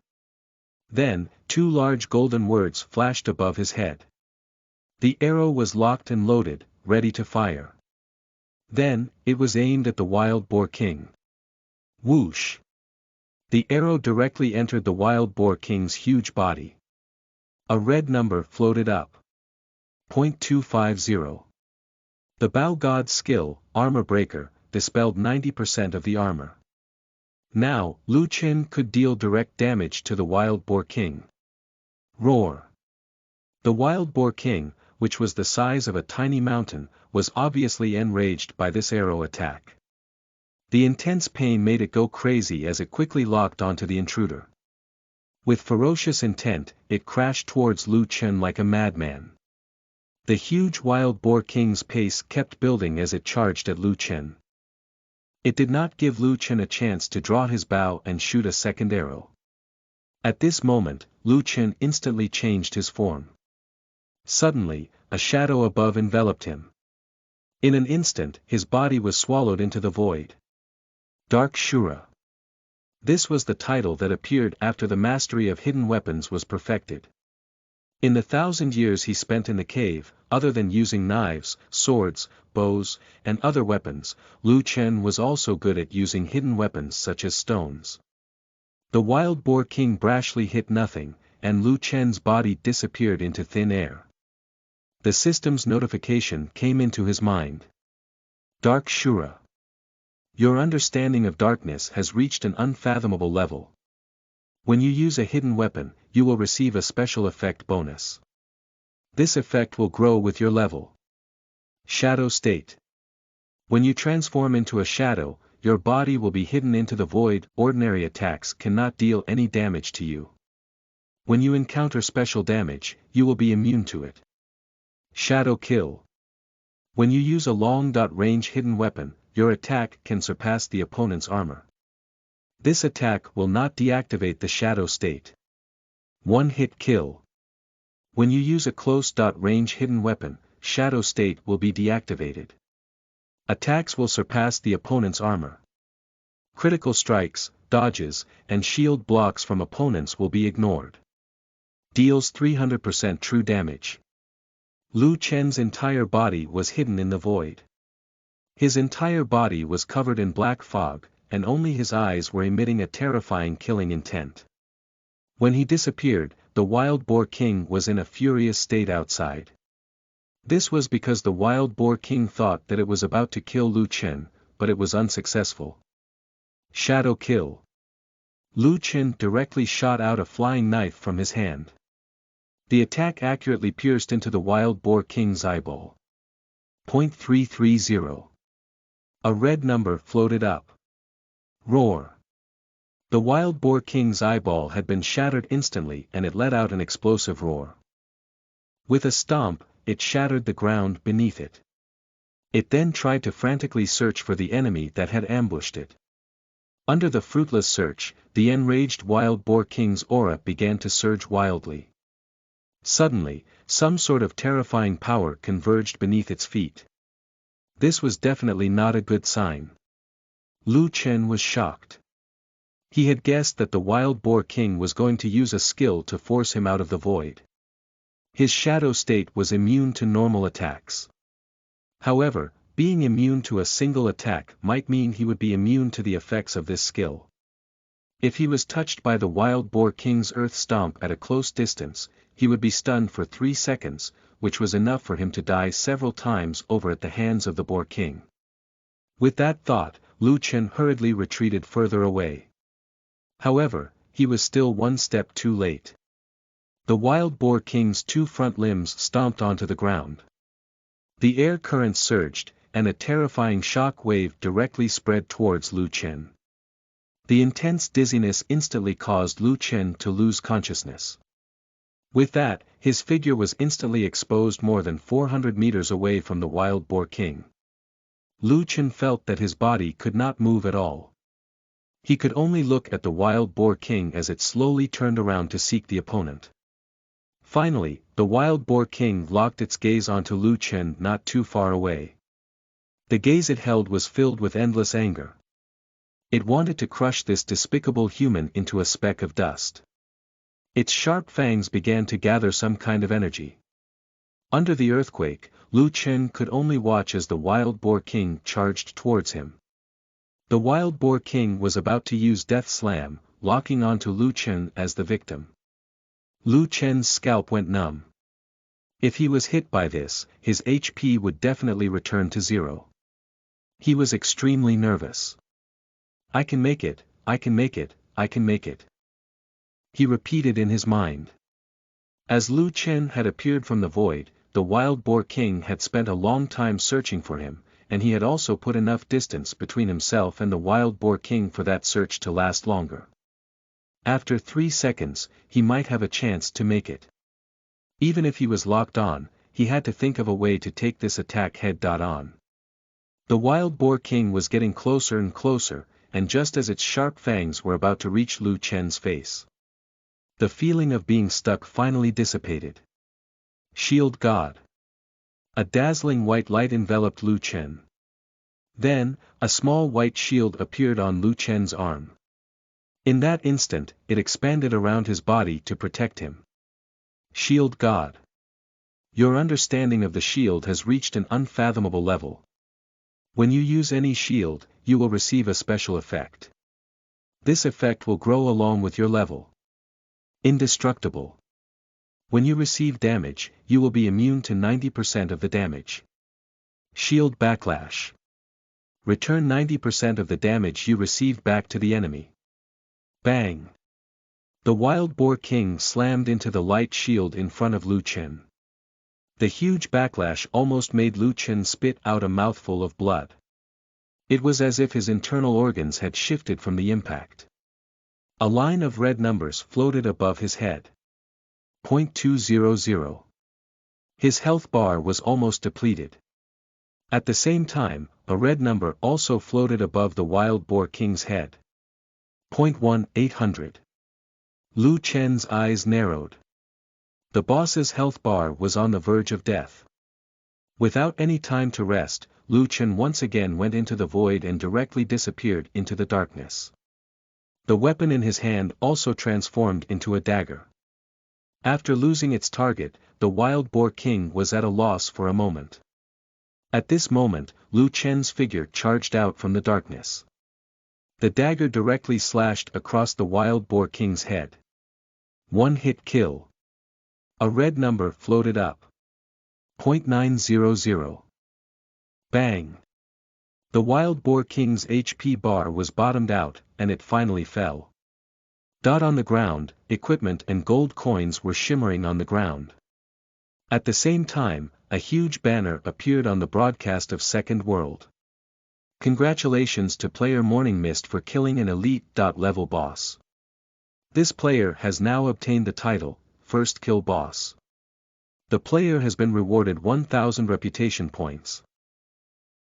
Then, 2 large golden words flashed above his head. The arrow was locked and loaded, ready to fire. Then, it was aimed at the wild boar king. Whoosh! The arrow directly entered the wild boar king's huge body. A red number floated up. .250. The bow god's skill, Armor Breaker, dispelled 90% of the armor. Now, Lu Qin could deal direct damage to the wild boar king. Roar! The wild boar king, which was the size of a tiny mountain, was obviously enraged by this arrow attack. The intense pain made it go crazy as it quickly locked onto the intruder. With ferocious intent, it crashed towards Lu Qin like a madman. The huge wild boar king's pace kept building as it charged at Lu Qin. It did not give Lu Qin a chance to draw his bow and shoot a second arrow. At this moment, Lu Qin instantly changed his form. Suddenly, a shadow above enveloped him. In an instant, his body was swallowed into the void. Dark Shura. This was the title that appeared after the mastery of hidden weapons was perfected. In the 1,000 years he spent in the cave, other than using knives, swords, bows, and other weapons, Lu Qin was also good at using hidden weapons such as stones. The wild boar king brashly hit nothing, and Lu Qin's body disappeared into thin air. The system's notification came into his mind. Dark Shura. Your understanding of darkness has reached an unfathomable level. When you use a hidden weapon, you will receive a special effect bonus. This effect will grow with your level. Shadow State. When you transform into a shadow, your body will be hidden into the void. Ordinary attacks cannot deal any damage to you. When you encounter special damage, you will be immune to it. Shadow Kill. When you use a long-range hidden weapon, your attack can surpass the opponent's armor. This attack will not deactivate the shadow state. One-hit kill. When you use a close-range hidden weapon, shadow state will be deactivated. Attacks will surpass the opponent's armor. Critical strikes, dodges, and shield blocks from opponents will be ignored. Deals 300% true damage. Lu Qin's entire body was hidden in the void. His entire body was covered in black fog, and only his eyes were emitting a terrifying killing intent. When he disappeared, the wild boar king was in a furious state outside. This was because the wild boar king thought that it was about to kill Lu Qin, but it was unsuccessful. Shadow Kill. Lu Qin directly shot out a flying knife from his hand. The attack accurately pierced into the wild boar king's eyeball. .330. A red number floated up. Roar. The wild boar king's eyeball had been shattered instantly and it let out an explosive roar. With a stomp, it shattered the ground beneath it. It then tried to frantically search for the enemy that had ambushed it. Under the fruitless search, the enraged wild boar king's aura began to surge wildly. Suddenly, some sort of terrifying power converged beneath its feet. This was definitely not a good sign. Lu Qin was shocked. He had guessed that the wild boar king was going to use a skill to force him out of the void. His shadow state was immune to normal attacks. However, being immune to a single attack might mean he would be immune to the effects of this skill. If he was touched by the wild boar king's earth stomp at a close distance, he would be stunned for 3 seconds, which was enough for him to die several times over at the hands of the boar king. With that thought, Lu Qin hurriedly retreated further away. However, he was still one step too late. The wild boar king's 2 front limbs stomped onto the ground. The air current surged, and a terrifying shock wave directly spread towards Lu Qin. The intense dizziness instantly caused Lu Qin to lose consciousness. With that, his figure was instantly exposed more than 400 meters away from the wild boar king. Lu Qin felt that his body could not move at all. He could only look at the wild boar king as it slowly turned around to seek the opponent. Finally, the wild boar king locked its gaze onto Lu Qin not too far away. The gaze it held was filled with endless anger. It wanted to crush this despicable human into a speck of dust. Its sharp fangs began to gather some kind of energy. Under the earthquake, Lu Chen could only watch as the Wild Boar King charged towards him. The Wild Boar King was about to use Death Slam, locking onto Lu Chen as the victim. Lu Chen's scalp went numb. If he was hit by this, his HP would definitely return to 0. He was extremely nervous. I can make it, I can make it, I can make it. He repeated in his mind. As Lu Chen had appeared from the void, the Wild Boar King had spent a long time searching for him, and he had also put enough distance between himself and the Wild Boar King for that search to last longer. After 3 seconds, he might have a chance to make it. Even if he was locked on, he had to think of a way to take this attack head-on. The Wild Boar King was getting closer and closer, and just as its sharp fangs were about to reach Lu Chen's face, the feeling of being stuck finally dissipated. Shield God. A dazzling white light enveloped Lu Chen. Then, a small white shield appeared on Lu Chen's arm. In that instant, it expanded around his body to protect him. Shield God. Your understanding of the shield has reached an unfathomable level. When you use any shield, you will receive a special effect. This effect will grow along with your level. Indestructible. When you receive damage, you will be immune to 90% of the damage. Shield Backlash. Return 90% of the damage you received back to the enemy. Bang! The Wild Boar King slammed into the light shield in front of Lu Chen. The huge backlash almost made Lu Chen spit out a mouthful of blood. It was as if his internal organs had shifted from the impact. A line of red numbers floated above his head. 0.200. His health bar was almost depleted. At the same time, a red number also floated above the Wild Boar King's head. 0.1800. Lu Chen's eyes narrowed. The boss's health bar was on the verge of death. Without any time to rest, Lu Chen once again went into the void and directly disappeared into the darkness. The weapon in his hand also transformed into a dagger. After losing its target, the Wild Boar King was at a loss for a moment. At this moment, Lu Chen's figure charged out from the darkness. The dagger directly slashed across the Wild Boar King's head. One-hit kill. A red number floated up. 0.900. Bang! The Wild Boar King's HP bar was bottomed out, and it finally fell. On the ground, equipment and gold coins were shimmering on the ground. At the same time, a huge banner appeared on the broadcast of Second World. Congratulations to player Morning Mist for killing an elite.level boss. This player has now obtained the title, First Kill Boss. The player has been rewarded 1000 reputation points.